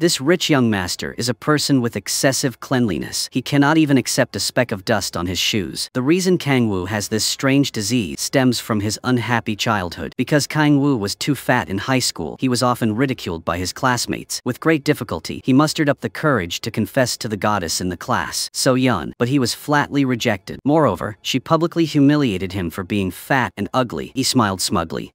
This rich young master is a person with excessive cleanliness. He cannot even accept a speck of dust on his shoes. The reason Kang-woo has this strange disease stems from his unhappy childhood. Because Kang-woo was too fat in high school, he was often ridiculed by his classmates. With great difficulty, he mustered up the courage to confess to the goddess in the class, So-yeon, but he was flatly rejected. Moreover, she publicly humiliated him for being fat and ugly. He smiled smugly.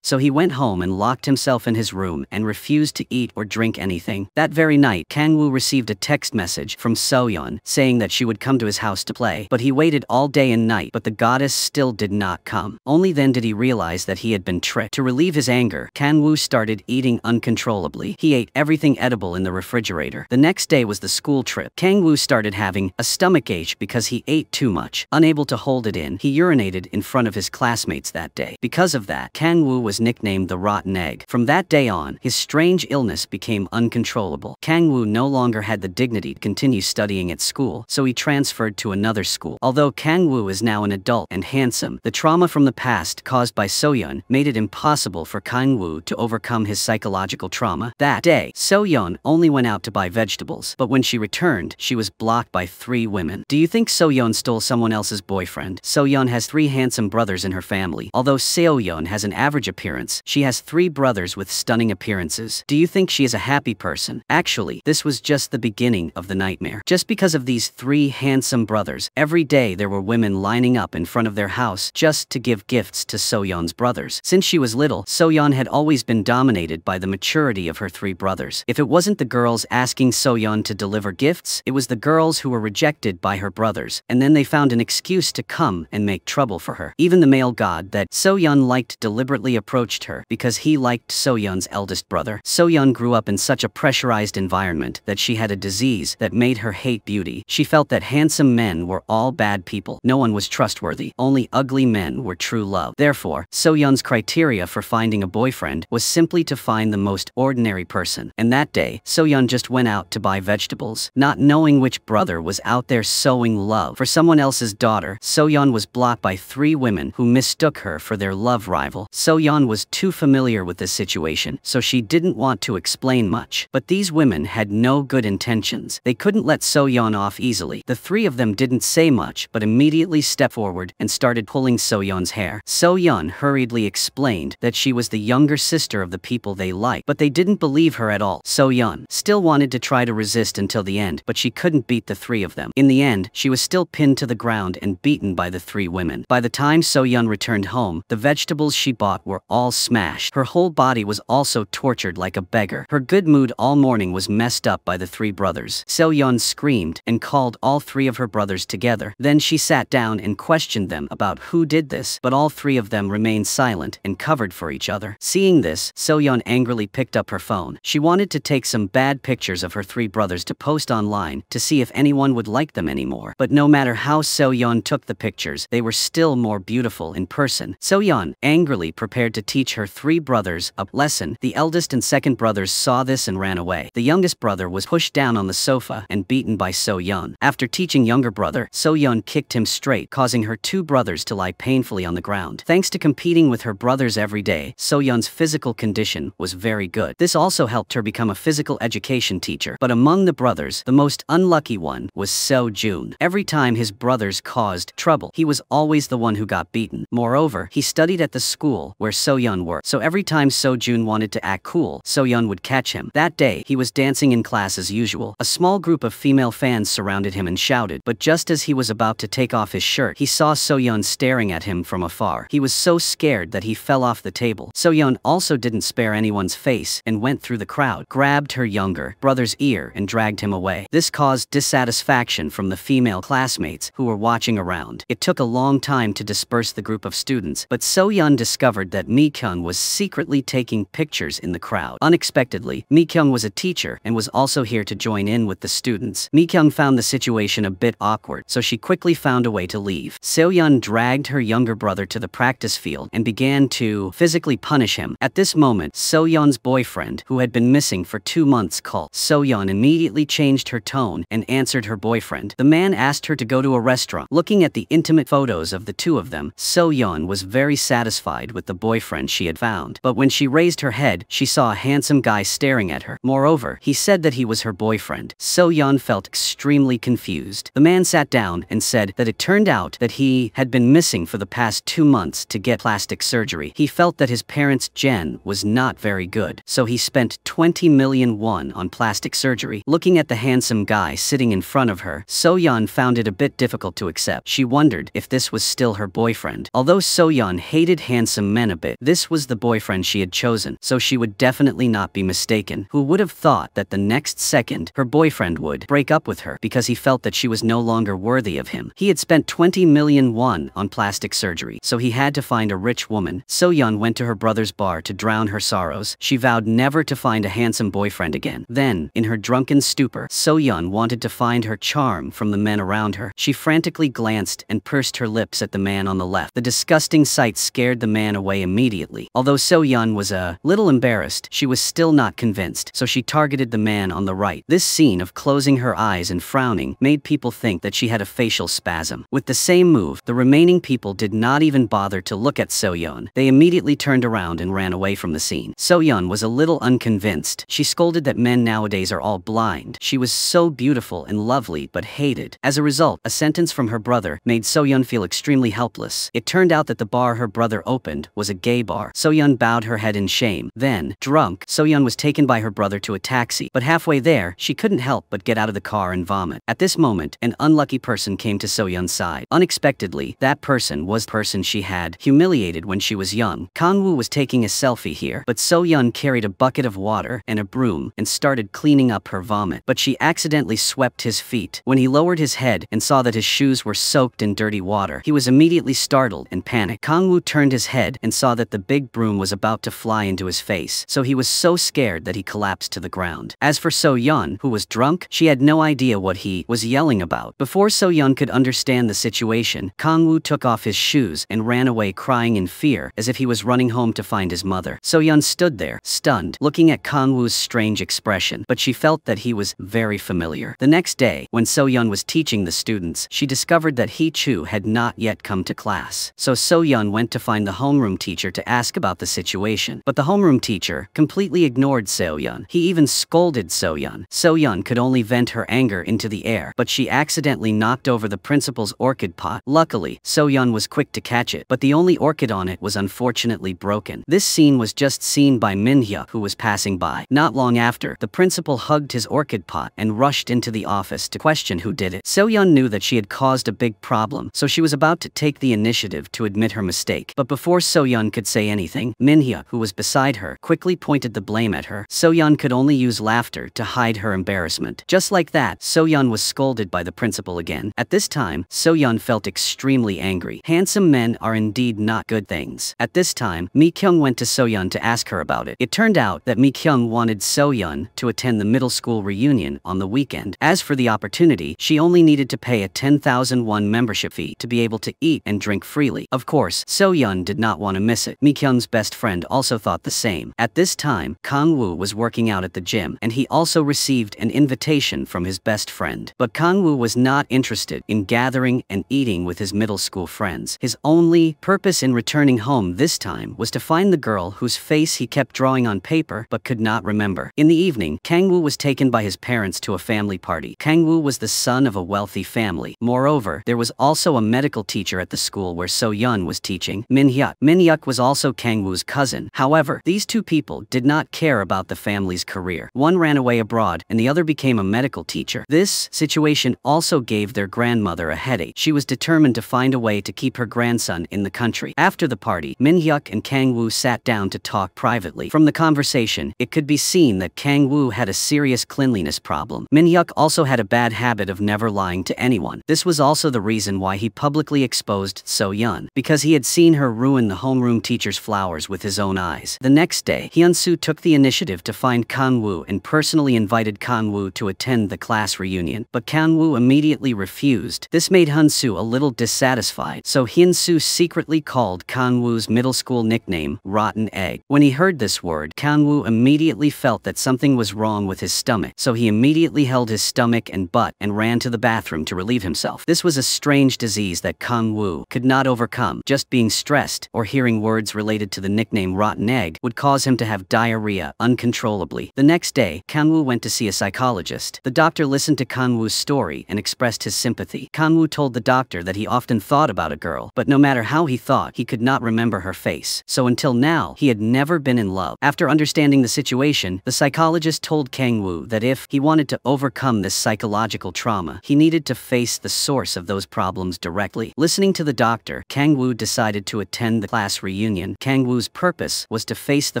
So he went home and locked himself in his room and refused to eat or drink anything. That very night, Kang-woo received a text message from So-yeon saying that she would come to his house to play. But he waited all day and night, but the goddess still did not come. Only then did he realize that he had been tricked. To relieve his anger, Kang-woo started eating uncontrollably. He ate everything edible in the refrigerator. The next day was the school trip. Kang-woo started having a stomachache because he ate too much. Unable to hold it in, he urinated in front of his classmates that day. Because of that, Kang-woo was nicknamed the Rotten Egg. From that day on, his strange illness became uncontrollable. Kang-woo no longer had the dignity to continue studying at school, so he transferred to another school. Although Kang-woo is now an adult and handsome, the trauma from the past caused by So-yeon made it impossible for Kang-woo to overcome his psychological trauma. That day, So-yeon only went out to buy vegetables, but when she returned, she was blocked by 3 women. Do you think So-yeon stole someone else's boyfriend? So-yeon has 3 handsome brothers in her family. Although So-yeon has an average appearance, she has 3 brothers with stunning appearances. Do you think she is a happy person? Actually, this was just the beginning of the nightmare. Just because of these 3 handsome brothers, every day there were women lining up in front of their house just to give gifts to So-yeon's brothers. Since she was little, So-yeon had always been dominated by the maturity of her 3 brothers. If it wasn't the girls asking So-yeon to deliver gifts, it was the girls who were rejected by her brothers, and then they found an excuse to come and make trouble for her. Even the male god that So-yeon liked deliberately approached her because he liked So-yeon's eldest brother. So-yeon grew up in such a pressurized environment that she had a disease that made her hate beauty. She felt that handsome men were all bad people. No one was trustworthy. Only ugly men were true love. Therefore, So-yeon's criteria for finding a boyfriend was simply to find the most ordinary person. And that day, So-yeon just went out to buy vegetables, not knowing which brother was out there sowing love for someone else's daughter. So-yeon was blocked by 3 women who mistook her for their love rival. So-yeon was too familiar with this situation, so she didn't want to explain much. But these women had no good intentions. They couldn't let So-yeon off easily. The 3 of them didn't say much, but immediately stepped forward and started pulling So-yeon's hair. So-yeon hurriedly explained that she was the younger sister of the people they liked, but they didn't believe her at all. So-yeon still wanted to try to resist until the end, but she couldn't beat the 3 of them. In the end, she was still pinned to the ground and beaten by the 3 women. By the time So-yeon returned home, the vegetables she bought were all smashed. Her whole body was also tortured like a beggar. Her good mood all morning was messed up by the 3 brothers. So-yeon screamed and called all 3 of her brothers together. Then she sat down and questioned them about who did this, but all 3 of them remained silent and covered for each other. Seeing this, So-yeon angrily picked up her phone. She wanted to take some bad pictures of her 3 brothers to post online to see if anyone would like them anymore. But no matter how So-yeon took the pictures, they were still more beautiful in person. So-yeon angrily prepared to teach her 3 brothers a lesson. The eldest and second brothers saw this and ran away. The youngest brother was pushed down on the sofa and beaten by So-yeon. After teaching younger brother, So-yeon kicked him straight, causing her 2 brothers to lie painfully on the ground. Thanks to competing with her brothers every day, So-yeon's physical condition was very good. This also helped her become a physical education teacher. But among the brothers, the most unlucky one was So-jun. Every time his brothers caused trouble, he was always the one who got beaten. Moreover, he studied at the school where So-yeon worked, so every time So-jun wanted to act cool, So-yeon would catch him. That day, he was dancing in class as usual. A small group of female fans surrounded him and shouted, but just as he was about to take off his shirt, he saw So-yeon staring at him from afar. He was so scared that he fell off the table. So-yeon also didn't spare anyone's face and went through the crowd, grabbed her younger brother's ear and dragged him away. This caused dissatisfaction from the female classmates who were watching around. It took a long time to disperse the group of students, but So-yeon discovered that Mi-kyung was secretly taking pictures in the crowd. Unexpectedly, Mi-kyung was a teacher teacher and was also here to join in with the students. Mi-kyung found the situation a bit awkward, so she quickly found a way to leave. So-yeon dragged her younger brother to the practice field and began to physically punish him. At this moment, So-yeon's boyfriend, who had been missing for 2 months, called. So-yeon immediately changed her tone and answered her boyfriend. The man asked her to go to a restaurant. Looking at the intimate photos of the two of them, So-yeon was very satisfied with the boyfriend she had found. But when she raised her head, she saw a handsome guy staring at her. Moreover, he said that he was her boyfriend. So-yeon felt extremely confused. The man sat down and said that it turned out that he had been missing for the past 2 months to get plastic surgery. He felt that his parents' gen was not very good, so he spent 20 million won on plastic surgery. Looking at the handsome guy sitting in front of her, So-yeon found it a bit difficult to accept. She wondered if this was still her boyfriend. Although So-yeon hated handsome men a bit, this was the boyfriend she had chosen, so she would definitely not be mistaken. Who would have thought that the next second, her boyfriend would break up with her because he felt that she was no longer worthy of him. He had spent 20 million won on plastic surgery, so he had to find a rich woman. So-yeon went to her brother's bar to drown her sorrows. She vowed never to find a handsome boyfriend again. Then, in her drunken stupor, So-yeon wanted to find her charm from the men around her. She frantically glanced and pursed her lips at the man on the left. The disgusting sight scared the man away immediately. Although So-yeon was a little embarrassed, she was still not convinced, so she targeted the man on the right. This scene of closing her eyes and frowning made people think that she had a facial spasm. With the same move, the remaining people did not even bother to look at So-yeon. They immediately turned around and ran away from the scene. So-yeon was a little unconvinced. She scolded that men nowadays are all blind. She was so beautiful and lovely but hated. As a result, a sentence from her brother made So-yeon feel extremely helpless. It turned out that the bar her brother opened was a gay bar. So-yeon bowed her head in shame. Then, drunk, So-yeon was taken by her brother to a taxi, but halfway there, she couldn't help but get out of the car and vomit. At this moment, an unlucky person came to So-yeon's side. Unexpectedly, that person was the person she had humiliated when she was young. Kang-woo was taking a selfie here, but So-yeon carried a bucket of water and a broom and started cleaning up her vomit, but she accidentally swept his feet. When he lowered his head and saw that his shoes were soaked in dirty water, he was immediately startled and panicked. Kang-woo turned his head and saw that the big broom was about to fly into his face, so he was so scared that he collapsed to the ground. As for So-yeon, who was drunk, she had no idea what he was yelling about. Before So-yeon could understand the situation, Kang-woo took off his shoes and ran away crying in fear as if he was running home to find his mother. So-yeon stood there, stunned, looking at Kang-woo's strange expression, but she felt that he was very familiar. The next day, when So-yeon was teaching the students, she discovered that Hee-choo had not yet come to class. So So-yeon went to find the homeroom teacher to ask about the situation. But the homeroom teacher completely ignored So-yeon. He even scolded So-yeon. So-yeon could only vent her anger into the air, but she accidentally knocked over the principal's orchid pot. Luckily, So-yeon was quick to catch it, but the only orchid on it was unfortunately broken. This scene was just seen by Min-hyuk, who was passing by. Not long after, the principal hugged his orchid pot and rushed into the office to question who did it. So-yeon knew that she had caused a big problem, so she was about to take the initiative to admit her mistake. But before So-yeon could say anything, Min-hyuk, who was beside her, quickly pointed the blame at her. So-yeon could only use laughter to hide her embarrassment. Just like that, So-yeon was scolded by the principal again. At this time, So-yeon felt extremely angry. Handsome men are indeed not good things. At this time, Mi-kyung went to So-yeon to ask her about it. It turned out that Mi-kyung wanted So-yeon to attend the middle school reunion on the weekend. As for the opportunity, she only needed to pay a 10,000 won membership fee to be able to eat and drink freely. Of course, So-yeon did not want to miss it. Mi-kyung's best friend also thought the same. At this time, Kang-woo was working out at the gym, and he also received an invitation from his best friend. But Kang-woo was not interested in gathering and eating with his middle school friends. His only purpose in returning home this time was to find the girl whose face he kept drawing on paper but could not remember. In the evening, Kang-woo was taken by his parents to a family party. Kang-woo was the son of a wealthy family. Moreover, there was also a medical teacher at the school where So-yeon was teaching, Min-hyuk. Min-hyuk was also Kang-woo's cousin. However, these two people did not care about the family's career. One ran away abroad, and the other became a medical teacher. This situation also gave their grandmother a headache. She was determined to find a way to keep her grandson in the country. After the party, Min-hyuk and Kang-woo sat down to talk privately. From the conversation, it could be seen that Kang-woo had a serious cleanliness problem. Min-hyuk also had a bad habit of never lying to anyone. This was also the reason why he publicly exposed So-yeon, because he had seen her ruin the homeroom teacher's flowers with his own eyes. The next day, Hyun-soo took the initiative to find Kang-woo Kang-woo and personally invited Kang-woo to attend the class reunion, but Kang-woo immediately refused. This made Hyun-soo a little dissatisfied, so Hyun-soo secretly called Kang-woo's middle school nickname Rotten Egg. When he heard this word, Kang-woo immediately felt that something was wrong with his stomach, so he immediately held his stomach and butt and ran to the bathroom to relieve himself. This was a strange disease that Kang-woo could not overcome. Just being stressed or hearing words related to the nickname Rotten Egg would cause him to have diarrhea uncontrollably. The next day, Kang-woo went to see a psychologist. The doctor listened to Kang-woo's story and expressed his sympathy. Kang-woo told the doctor that he often thought about a girl, but no matter how he thought, he could not remember her face. So until now, he had never been in love. After understanding the situation, the psychologist told Kang-woo that if he wanted to overcome this psychological trauma, he needed to face the source of those problems directly. Listening to the doctor, Kang-woo decided to attend the class reunion. Kang-woo's purpose was to face the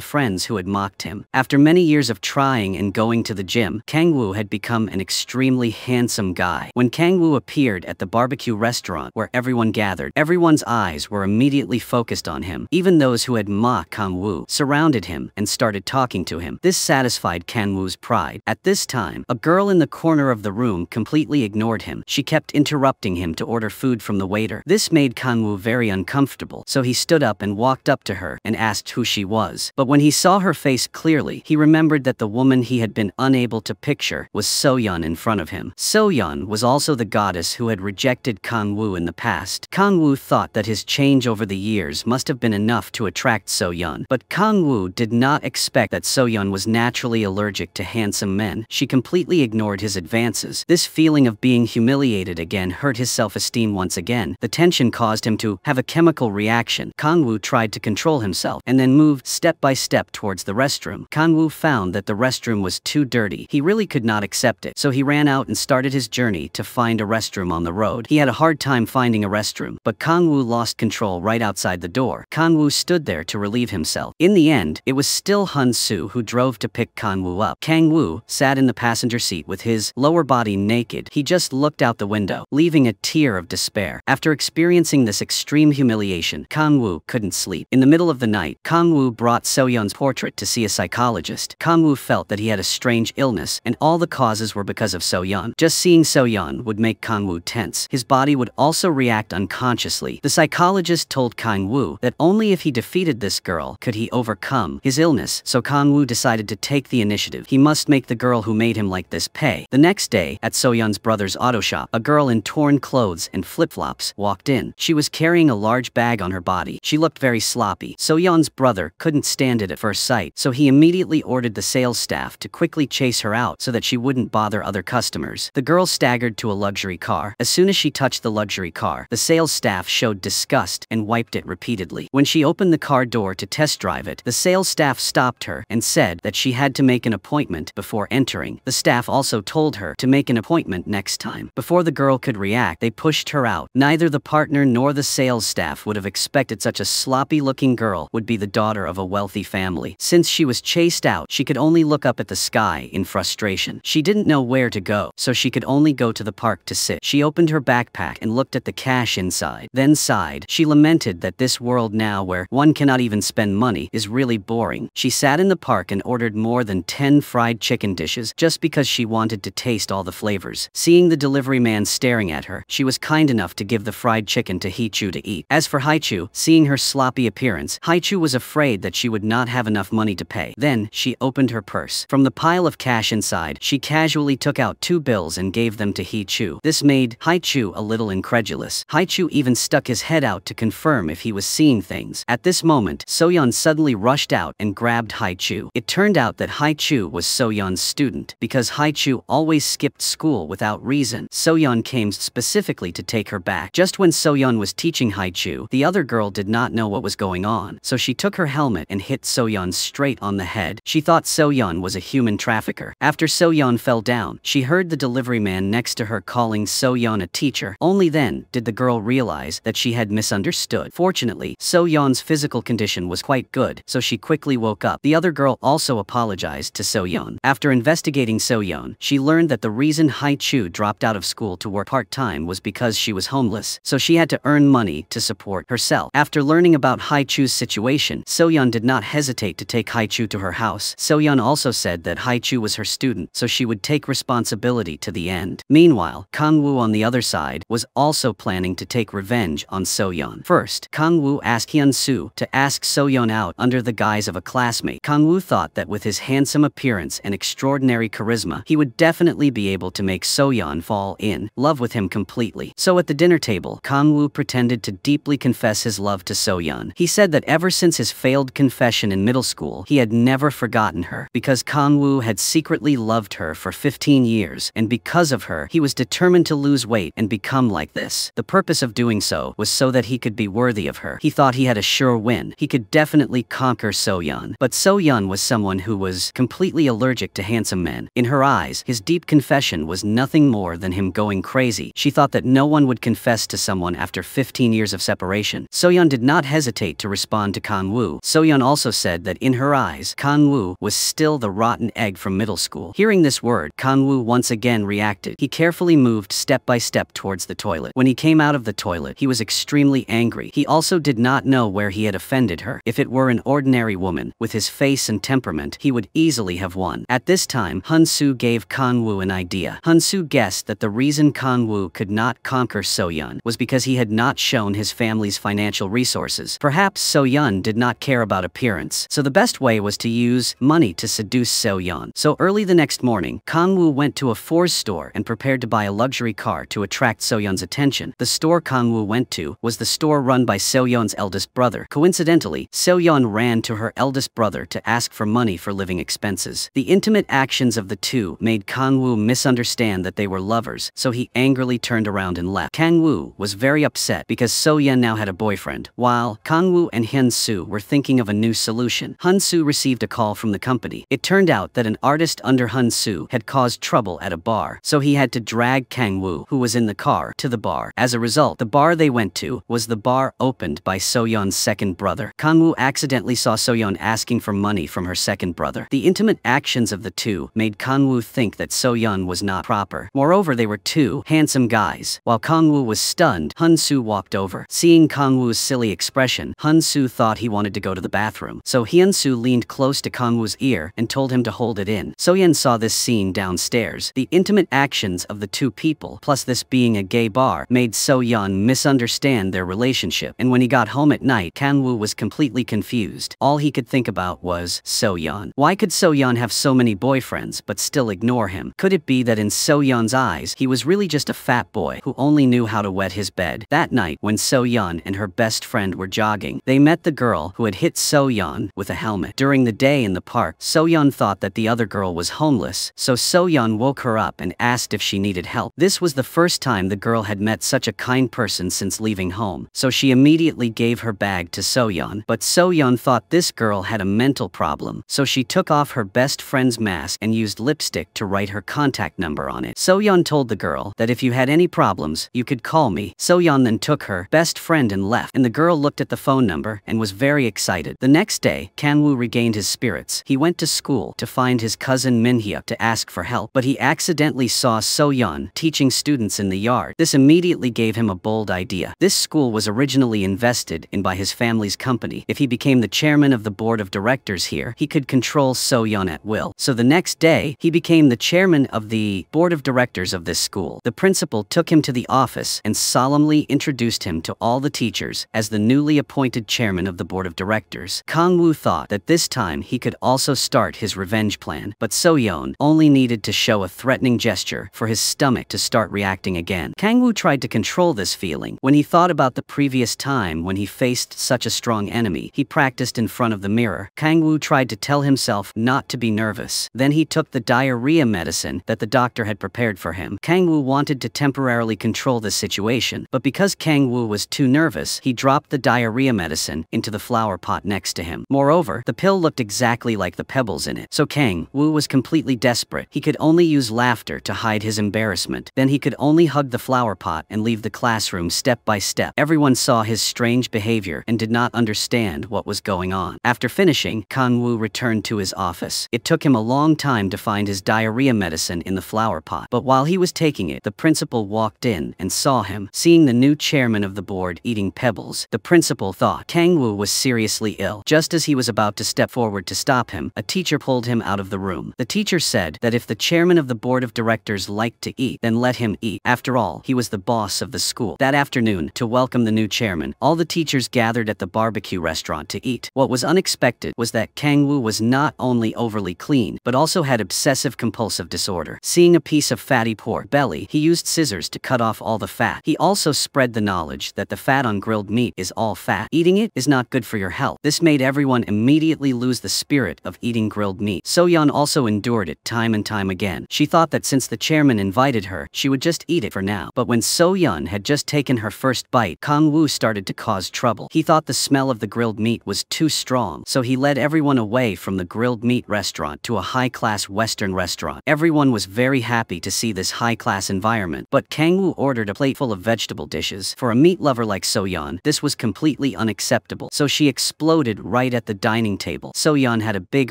friends who had mocked him. After many years of trying and going to the gym, Kang-woo had become an extremely handsome guy. When Kang-woo appeared at the barbecue restaurant where everyone gathered, everyone's eyes were immediately focused on him. Even those who had mocked Kang-woo surrounded him and started talking to him. This satisfied Kang-woo's pride. At this time, a girl in the corner of the room completely ignored him. She kept interrupting him to order food from the waiter. This made Kang-woo very uncomfortable, so he stood up and walked up to her and asked who she was. But when he saw her face clearly, he remembered that the woman he had been unable to picture was So-yeon in front of him. So-yeon was also the goddess who had rejected Kang-woo in the past. Kang-woo thought that his change over the years must have been enough to attract So-yeon, but Kang-woo did not expect that So-yeon was naturally allergic to handsome men. She completely ignored his advances. This feeling of being humiliated again hurt his self-esteem once again. The tension caused him to have a chemical reaction. Kang-woo tried to control himself and then moved step by step towards the restroom. Kang-woo found that the restroom was too dirty. He really could not accept it, so he ran out and started his journey to find a restroom on the road. He had a hard time finding a restroom, but Kang-woo lost control right outside the door. Kang-woo stood there to relieve himself. In the end, it was still Hyun-soo who drove to pick Kang-woo up. Kang-woo sat in the passenger seat with his lower body naked. He just looked out the window, leaving a tear of despair. After experiencing this extreme humiliation, Kang-woo couldn't sleep. In the middle of the night, Kang-woo brought So-yeon's portrait to see a psychologist. Kang-woo felt that he had a strange illness, and all the causes were because of So-yeon. Just seeing So-yeon would make Kang-woo tense. His body would also react unconsciously. The psychologist told Kang-woo that only if he defeated this girl could he overcome his illness, so Kang-woo decided to take the initiative. He must make the girl who made him like this pay. The next day, at So-yeon's brother's auto shop, a girl in torn clothes and flip-flops walked in. She was carrying a large bag on her body. She looked very sloppy. So-yeon's brother couldn't stand it at first sight, so he immediately ordered the sales staff to quickly chase her out so that she wouldn't bother other customers. The girl staggered to a luxury car. As soon as she touched the luxury car, the sales staff showed disgust and wiped it repeatedly. When she opened the car door to test drive it, the sales staff stopped her and said that she had to make an appointment before entering. The staff also told her to make an appointment next time. Before the girl could react, they pushed her out. Neither the partner nor the sales staff would have expected such a sloppy-looking girl would be the daughter of a wealthy family. Since she was chased out, she could only look up at the sky in frustration. She didn't know where to go, so she could only go to the park to sit. She opened her backpack and looked at the cash inside, then sighed. She lamented that this world now where one cannot even spend money is really boring. She sat in the park and ordered more than 10 fried chicken dishes just because she wanted to taste all the flavors. Seeing the delivery man staring at her, she was kind enough to give the fried chicken to Hee-chu to eat. As for Hee-chu, seeing her sloppy appearance, Hee-chu was afraid that she would not have enough money to pay. Then, she opened her purse. From the pile of cash inside, she casually took out 2 bills and gave them to Hee-chu. This made Hee-chu a little incredulous. Hee-chu even stuck his head out to confirm if he was seeing things. At this moment, So-yeon suddenly rushed out and grabbed Hee-chu. It turned out that Hee-chu was So-yeon's student. Because Hee-chu always skipped school without reason, So-yeon came specifically to take her back. Just when So-yeon was teaching Hee-chu, the other girl did not know what was going on, so she took her helmet and hit So-yeon straight on the head. She thought So-yeon was a human trafficker. After So-yeon fell down, she heard the delivery man next to her calling So-yeon a teacher. Only then did the girl realize that she had misunderstood. Fortunately, So-yeon's physical condition was quite good, so she quickly woke up. The other girl also apologized to So-yeon. After investigating So-yeon, she learned that the reason Hee-chu dropped out of school to work part-time was because she was homeless, so she had to earn money to support herself. After learning about Hee-chu's situation, So-yeon did not hesitate to take Hee-chu to her house. So-yeon also also said that Haichu was her student, so she would take responsibility to the end. Meanwhile, Kangwoo on the other side was also planning to take revenge on Soyeon. First, Kangwoo asked Hyun-soo to ask Soyeon out under the guise of a classmate. Kangwoo thought that with his handsome appearance and extraordinary charisma, he would definitely be able to make Soyeon fall in love with him completely. So at the dinner table, Kangwoo pretended to deeply confess his love to Soyeon. He said that ever since his failed confession in middle school, he had never forgotten her, because Kangwoo had secretly loved her for 15 years, and because of her, he was determined to lose weight and become like this. The purpose of doing so was so that he could be worthy of her. He thought he had a sure win. He could definitely conquer Soyeon. But Soyeon was someone who was completely allergic to handsome men. In her eyes, his deep confession was nothing more than him going crazy. She thought that no one would confess to someone after 15 years of separation. Soyeon did not hesitate to respond to Kangwoo. Soyeon also said that in her eyes, Kangwoo was still the rotten egg from middle school. Hearing this word, Kangwoo once again reacted. He carefully moved step by step towards the toilet. When he came out of the toilet, he was extremely angry. He also did not know where he had offended her. If it were an ordinary woman, with his face and temperament, he would easily have won. At this time, Hyun-soo gave Kangwoo an idea. Hyun-soo guessed that the reason Kangwoo could not conquer Soyeon was because he had not shown his family's financial resources. Perhaps Soyeon did not care about appearance, so the best way was to use money to seduce Soyeon. So early the next morning, Kangwoo went to a Ford's store and prepared to buy a luxury car to attract Soyeon's attention. The store Kangwoo went to was the store run by Soyeon's eldest brother. Coincidentally, Soyeon ran to her eldest brother to ask for money for living expenses. The intimate actions of the two made Kangwoo misunderstand that they were lovers, so he angrily turned around and left. Kangwoo was very upset because Soyeon now had a boyfriend, while Kangwoo and Hyun-soo were thinking of a new solution. Hyun-soo received a call from the company. It turned out that an artist under Hyun-soo had caused trouble at a bar, so he had to drag Kangwoo, who was in the car, to the bar. As a result, the bar they went to was the bar opened by Soyeon's second brother. Kangwoo accidentally saw Soyeon asking for money from her second brother. The intimate actions of the two made Kangwoo think that Soyeon was not proper. Moreover, they were two handsome guys. While Kangwoo was stunned, Hyun-soo walked over. Seeing Kangwoo's silly expression, Hyun-soo thought he wanted to go to the bathroom. So Hyun-soo leaned close to Kangwoo's ear and told him to hold it in. Soyeon saw this scene downstairs. The intimate actions of the two people, plus this being a gay bar, made Soyeon misunderstand their relationship. And when he got home at night, Kangwoo was completely confused. All he could think about was Soyeon. Why could Soyeon have so many boyfriends but still ignore him? Could it be that in Soyeon's eyes, he was really just a fat boy who only knew how to wet his bed? That night, when Soyeon and her best friend were jogging, they met the girl who had hit Soyeon with a helmet. During the day in the park, Soyeon thought that the other girl was homeless, so Soyeon woke her up and asked if she needed help. This was the first time the girl had met such a kind person since leaving home, so she immediately gave her bag to Soyeon. But Soyeon thought this girl had a mental problem, so she took off her best friend's mask and used lipstick to write her contact number on it. Soyeon told the girl that if you had any problems, you could call me. Soyeon then took her best friend and left, and the girl looked at the phone number and was very excited. The next day, Kangwoo regained his spirits. He went to school to find his cousin Minhyuk to ask for help, but he accidentally saw Soyeon teaching students in the yard. This immediately gave him a bold idea. This school was originally invested in by his family's company. If he became the chairman of the board of directors here, he could control Soyeon at will. So the next day, he became the chairman of the board of directors of this school. The principal took him to the office and solemnly introduced him to all the teachers as the newly appointed chairman of the board of directors. Kangwoo thought that this time he could also start his revenge plan, but Soyeon only needed to show a threatening gesture for his stomach to start reacting again. Kangwoo tried to control this feeling. When he thought about the previous time when he faced such a strong enemy, he practiced in front of the mirror. Kangwoo tried to tell himself not to be nervous. Then he took the diarrhea medicine that the doctor had prepared for him. Kangwoo wanted to temporarily control the situation, but because Kangwoo was too nervous, he dropped the diarrhea medicine into the flower pot next to him. Moreover, the pill looked exactly like the pebbles in it. So Kangwoo was completely desperate. He could only use laughter to hide his embarrassment. Then he could only hug the flower pot and leave the classroom step by step. Everyone saw his strange behavior and did not understand what was going on. After finishing, Kangwoo returned to his office. It took him a long time to find his diarrhea medicine in the flower pot, but while he was taking it, the principal walked in and saw him. Seeing the new chairman of the board eating pebbles, the principal thought Kangwoo was seriously ill. Just as he was about to step forward to stop him, a teacher teacher pulled him out of the room. The teacher said that if the chairman of the board of directors liked to eat, then let him eat. After all, he was the boss of the school. That afternoon, to welcome the new chairman, all the teachers gathered at the barbecue restaurant to eat. What was unexpected was that Kang-woo was not only overly clean, but also had obsessive-compulsive disorder. Seeing a piece of fatty pork belly, he used scissors to cut off all the fat. He also spread the knowledge that the fat on grilled meat is all fat. Eating it is not good for your health. This made everyone immediately lose the spirit of eating grilled meat. So-yeon also endured it time and time again. She thought that since the chairman invited her, she would just eat it for now. But when So-yeon had just taken her first bite, Kang-woo started to cause trouble. He thought the smell of the grilled meat was too strong, so he led everyone away from the grilled meat restaurant to a high-class Western restaurant. Everyone was very happy to see this high-class environment, but Kang-woo ordered a plate full of vegetable dishes. For a meat lover like So-yeon, this was completely unacceptable, so she exploded right at the dining table. So-yeon had a big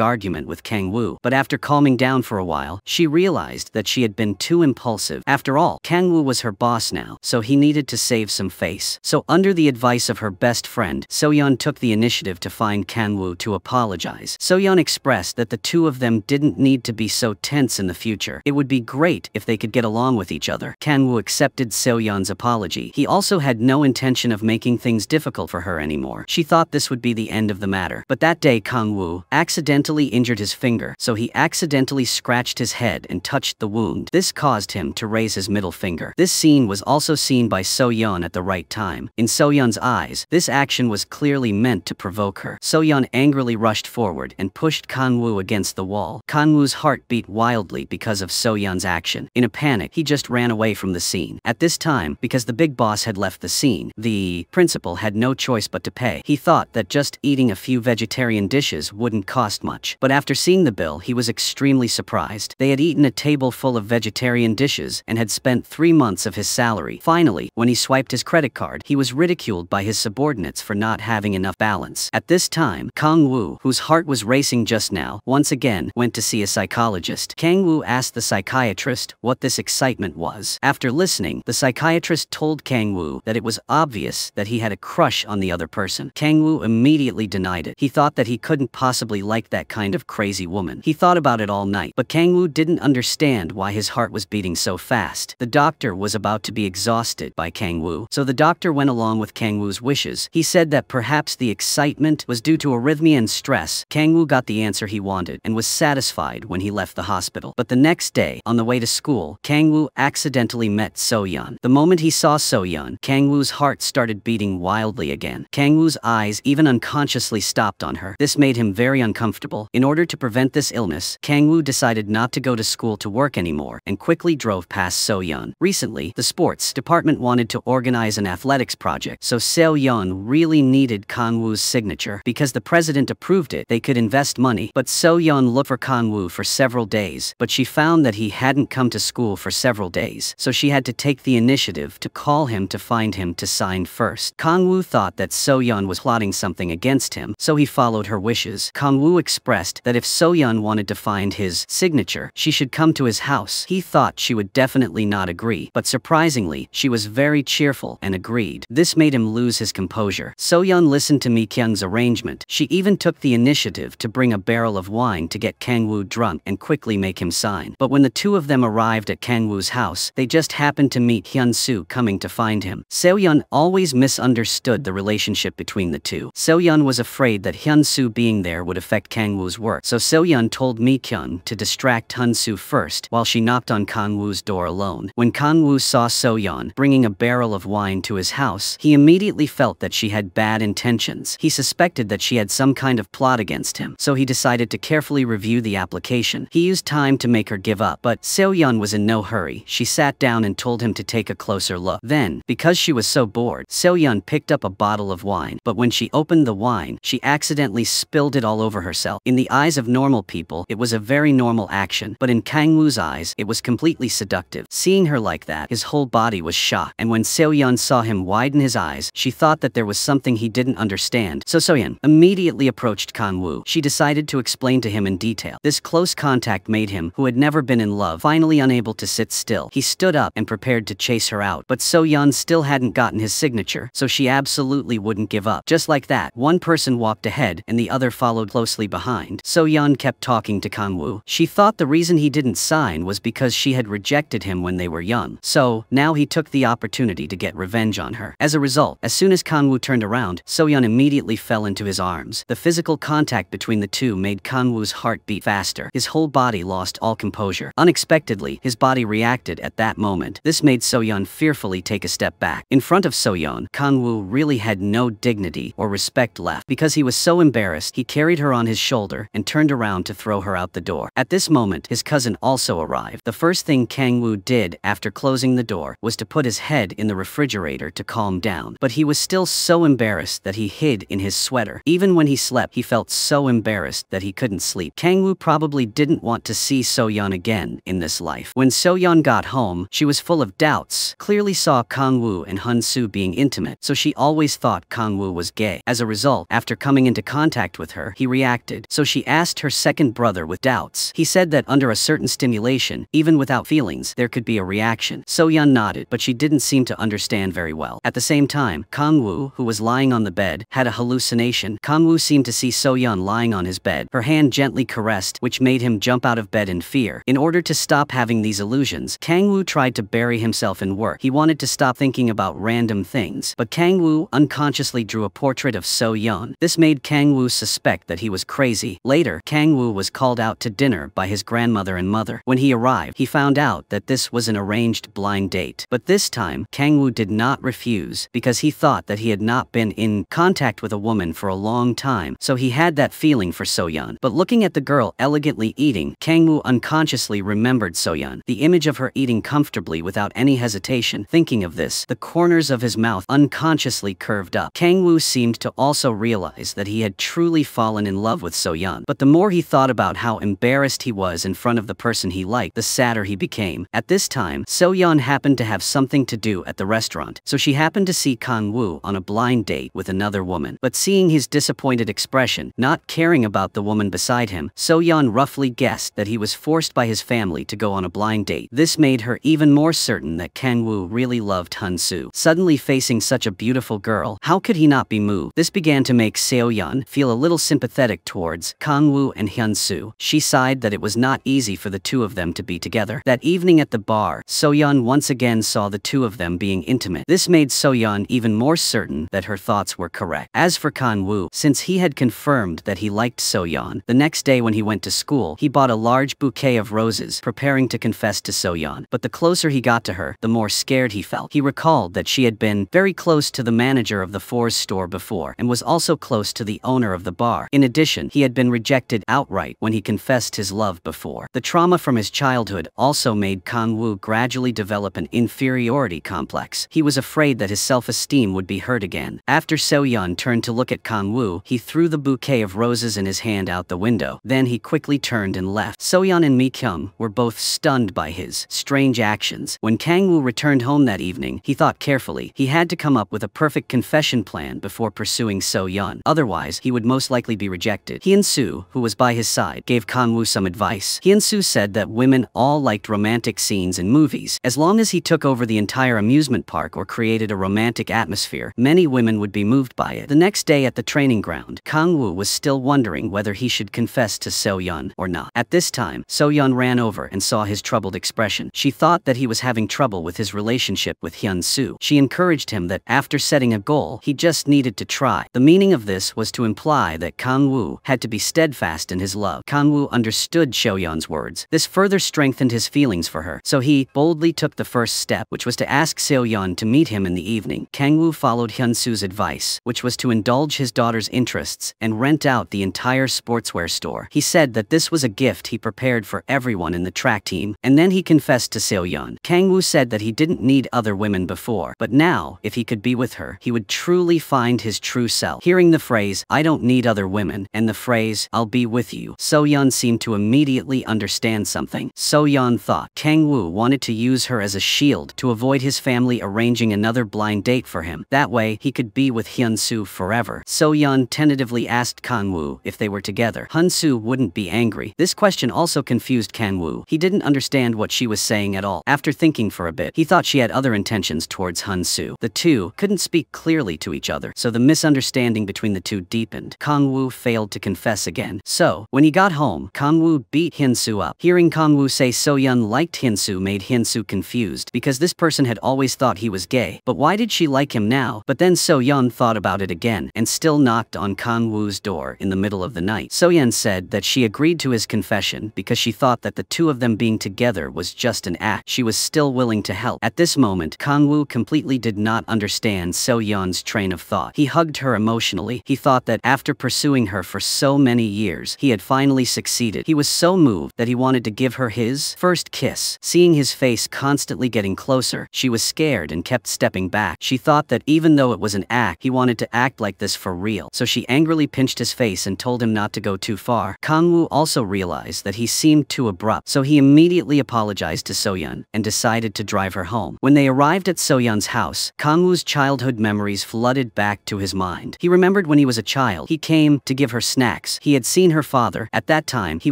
argument with Kang-woo, but after calming down for a while, she realized that she had been too impulsive. After all, Kang-woo was her boss now, so he needed to save some face. So under the advice of her best friend, So-yeon took the initiative to find Kang-woo to apologize. So-yeon expressed that the two of them didn't need to be so tense in the future. It would be great if they could get along with each other. Kang-woo accepted So-yeon's apology. He also had no intention of making things difficult for her anymore. She thought this would be the end of the matter. But that day, Kang-woo accidentally injured his finger, so he accidentally scratched his head and touched the wound. This caused him to raise his middle finger. This scene was also seen by So-yeon at the right time. In So-yeon's eyes, this action was clearly meant to provoke her. So-yeon angrily rushed forward and pushed Kang-woo against the wall. Kang-woo's heart beat wildly because of So-yeon's action. In a panic, he just ran away from the scene. At this time, because the big boss had left the scene, the principal had no choice but to pay. He thought that just eating a few vegetarian dishes wouldn't cost much. But after seeing the bill, he was extremely surprised. They had eaten a table full of vegetarian dishes and had spent 3 months of his salary. Finally, when he swiped his credit card, he was ridiculed by his subordinates for not having enough balance. At this time, Kang-woo, whose heart was racing just now, once again went to see a psychologist. Kang-woo asked the psychiatrist what this excitement was. After listening, the psychiatrist told Kang-woo that it was obvious that he had a crush on the other person. Kang-woo immediately denied it. He thought that he couldn't possibly like that kind of crazy woman. He thought about it all night, but Kang-woo didn't understand why his heart was beating so fast. The doctor was about to be exhausted by Kang-woo, so the doctor went along with Kang-woo's wishes. He said that perhaps the excitement was due to arrhythmia and stress. Kang-woo got the answer he wanted and was satisfied when he left the hospital. But the next day, on the way to school, Kang-woo accidentally met So-yeon. The moment he saw So-yeon, Kang-woo's heart started beating wildly again. Kang-woo's eyes even unconsciously stopped on her. This made him very uncomfortable. In order to prevent this illness, Kang-woo decided not to go to school to work anymore and quickly drove past So-yeon. Recently, the sports department wanted to organize an athletics project, so So-yeon really needed Kang-woo's signature. Because the president approved it, they could invest money. But So-yeon looked for Kang-woo for several days, but she found that he hadn't come to school for several days, so she had to take the initiative to call him to find him to sign first. Kang-woo thought that So-yeon was plotting something against him, so he followed her wishes. Kang-woo expressed that if So-yeon wanted to find his signature, she should come to his house. He thought she would definitely not agree, but surprisingly, she was very cheerful and agreed. This made him lose his composure. So-yeon listened to Mi-kyung's arrangement. She even took the initiative to bring a barrel of wine to get Kang-woo drunk and quickly make him sign. But when the two of them arrived at Kang-woo's house, they just happened to meet Hyun-soo coming to find him. So-yeon always misunderstood the relationship between the two. So-yeon was afraid that Hyun-soo being there would affect Kang-woo's work, so So-yeon told Mi-kyung to distract Hyun-soo first while she knocked on Kang-woo's door alone. When Kang-woo saw So-yeon bringing a barrel of wine to his house, he immediately felt that she had bad intentions. He suspected that she had some kind of plot against him, so he decided to carefully review the application. He used time to make her give up, but So-yeon was in no hurry. She sat down and told him to take a closer look. Then, because she was so bored, So-yeon picked up a bottle of wine, but when she opened the wine, she accidentally spilled it all over herself. In the eyes of normal people, it was a very normal action, but in Kang-woo's eyes, it was completely seductive. Seeing her like that, his whole body was shocked, and when So-yeon saw him widen his eyes, she thought that there was something he didn't understand. So So-yeon immediately approached Kang-woo. She decided to explain to him in detail. This close contact made him, who had never been in love, finally unable to sit still. He stood up and prepared to chase her out, but So-yeon still hadn't gotten his signature, so she absolutely wouldn't give up. Just like that, one person walked ahead and the other followed closely behind. So-yeon kept talking to Kang-woo. She thought the reason he didn't sign was because she had rejected him when they were young. So, now he took the opportunity to get revenge on her. As a result, as soon as Kang-woo turned around, So-yeon immediately fell into his arms. The physical contact between the two made Kang-woo's heart beat faster. His whole body lost all composure. Unexpectedly, his body reacted at that moment. This made So-yeon fearfully take a step back. In front of So-yeon, Kang-woo really had no dignity or respect left. Because he was so embarrassed, he carried her on his shoulder and turned around to throw her out the door. At this moment, his cousin also arrived. The first thing Kang-woo did after closing the door was to put his head in the refrigerator to calm down. But he was still so embarrassed that he hid in his sweater. Even when he slept, he felt so embarrassed that he couldn't sleep. Kang-woo probably didn't want to see So-yeon again in this life. When So-yeon got home, she was full of doubts, clearly saw Kang-woo and Hyun-soo being intimate, so she always thought Kang-woo was gay. As a result, after coming into contact with her, he reacted, so she asked her second brother with doubts. He said that under a certain stimulation, even without feelings, there could be a reaction. So-yeon nodded, but she didn't seem to understand very well. At the same time, Kang-woo, who was lying on the bed, had a hallucination. Kang-woo seemed to see So-yeon lying on his bed, her hand gently caressed, which made him jump out of bed in fear. In order to stop having these illusions, Kang-woo tried to bury himself in work. He wanted to stop thinking about random things, but Kang-woo unconsciously drew a portrait of So-yeon. This made Kang-woo suspect that he was crazy. Later, Kang-woo was called out to dinner by his grandmother and mother. When he arrived, he found out that this was an arranged blind date. But this time, Kang-woo did not refuse because he thought that he had not been in contact with a woman for a long time, so he had that feeling for So-yeon. But looking at the girl elegantly eating, Kang-woo unconsciously remembered So-yeon, the image of her eating comfortably without any hesitation. Thinking of this, the corners of his mouth unconsciously curved up. Kang-woo seemed to also realize that he had truly fallen in love with So-yeon. But the more he thought about how embarrassed he was in front of the person he liked, the sadder he became. At this time, So-yeon happened to have something to do at the restaurant, so she happened to see Kang-woo on a blind date with another woman. But seeing his disappointed expression, not caring about the woman beside him, So-yeon roughly guessed that he was forced by his family to go on a blind date. This made her even more certain that Kang-woo really loved Hyun-soo. Suddenly facing such a beautiful girl, how could he not be moved? This began to make So-yeon feel a little sympathetic towards Kang-woo and Hyun-soo. She sighed that it was not easy for the two of them to be together. That evening at the bar, So-yeon once again saw the two of them being intimate. This made So-yeon even more certain that her thoughts were correct. As for Kang-woo, since he had confirmed that he liked So-yeon, the next day when he went to school, he bought a large bouquet of roses, preparing to confess to So-yeon. But the closer he got to her, the more scared he felt. He recalled that she had been very close to the manager of the Fours store before, and was also close to the owner of the bar. In addition, he had been rejected outright when he confessed his love before. The trauma from his childhood also made Kang-woo gradually develop an inferiority complex. He was afraid that his self-esteem would be hurt again. After So-yeon turned to look at Kang-woo, he threw the bouquet of roses in his hand out the window. Then he quickly turned and left. So-yeon and Mi-kyung were both stunned by his strange actions. When Kang-woo returned home that evening, he thought carefully. He had to come up with a perfect confession plan before pursuing So-yeon. Otherwise, he would most likely be rejected. Hyun-soo, who was by his side, gave Kang-woo some advice. Hyun-soo said that women all liked romantic scenes in movies. As long as he took over the entire amusement park or created a romantic atmosphere, many women would be moved by it. The next day at the training ground, Kang-woo was still wondering whether he should confess to So-yeon or not. At this time, So-yeon ran over and saw his troubled expression. She thought that he was having trouble with his relationship with Hyun-soo. She encouraged him that after setting a goal, he just needed to try. The meaning of this was to imply that Kang-woo had to be steadfast in his love. Kang-woo understood So-yeon's words. This further strengthened his feelings for her, so he boldly took the first step, which was to ask So-yeon to meet him in the evening. Kang-woo followed Hyun-soo's advice, which was to indulge his daughter's interests and rent out the entire sportswear store. He said that this was a gift he prepared for everyone in the track team, and then he confessed to So-yeon. Kang-woo said that he didn't need other women before, but now, if he could be with her, he would truly find his true self. Hearing the phrase, "I don't need other women," and the phrase, "I'll be with you," So-yeon seemed to immediately understand something. So-yeon thought Kang-woo wanted to use her as a shield to avoid his family arranging another blind date for him. That way, he could be with Hyun-soo forever. So-yeon tentatively asked Kang-woo if they were together. Hyun-soo wouldn't be angry. This question also confused Kang-woo. He didn't understand what she was saying at all. After thinking for a bit, he thought she had other intentions towards Hyun-soo. The two couldn't speak clearly to each other, so the misunderstanding between the two deepened. Kang-woo failed to confess again. again. So, when he got home, Kangwoo beat Hyun-soo up. Hearing Kangwoo say So-yeon liked Hyun-soo made Hyun-soo confused, because this person had always thought he was gay. But why did she like him now? But then So-yeon thought about it again, and still knocked on Kangwoo's door in the middle of the night. So-yeon said that she agreed to his confession because she thought that the two of them being together was just an act. She was still willing to help. At this moment, Kangwoo completely did not understand So-yeon's train of thought. He hugged her emotionally. He thought that after pursuing her for so many years, he had finally succeeded. He was so moved that he wanted to give her his first kiss. Seeing his face constantly getting closer, she was scared and kept stepping back. She thought that even though it was an act, he wanted to act like this for real. So she angrily pinched his face and told him not to go too far. Kangwoo also realized that he seemed too abrupt, so he immediately apologized to So-yeon and decided to drive her home. When they arrived at So-yeon's house, Kangwoo's childhood memories flooded back to his mind. He remembered when he was a child, he came to give her snacks. He had seen her father. At that time, he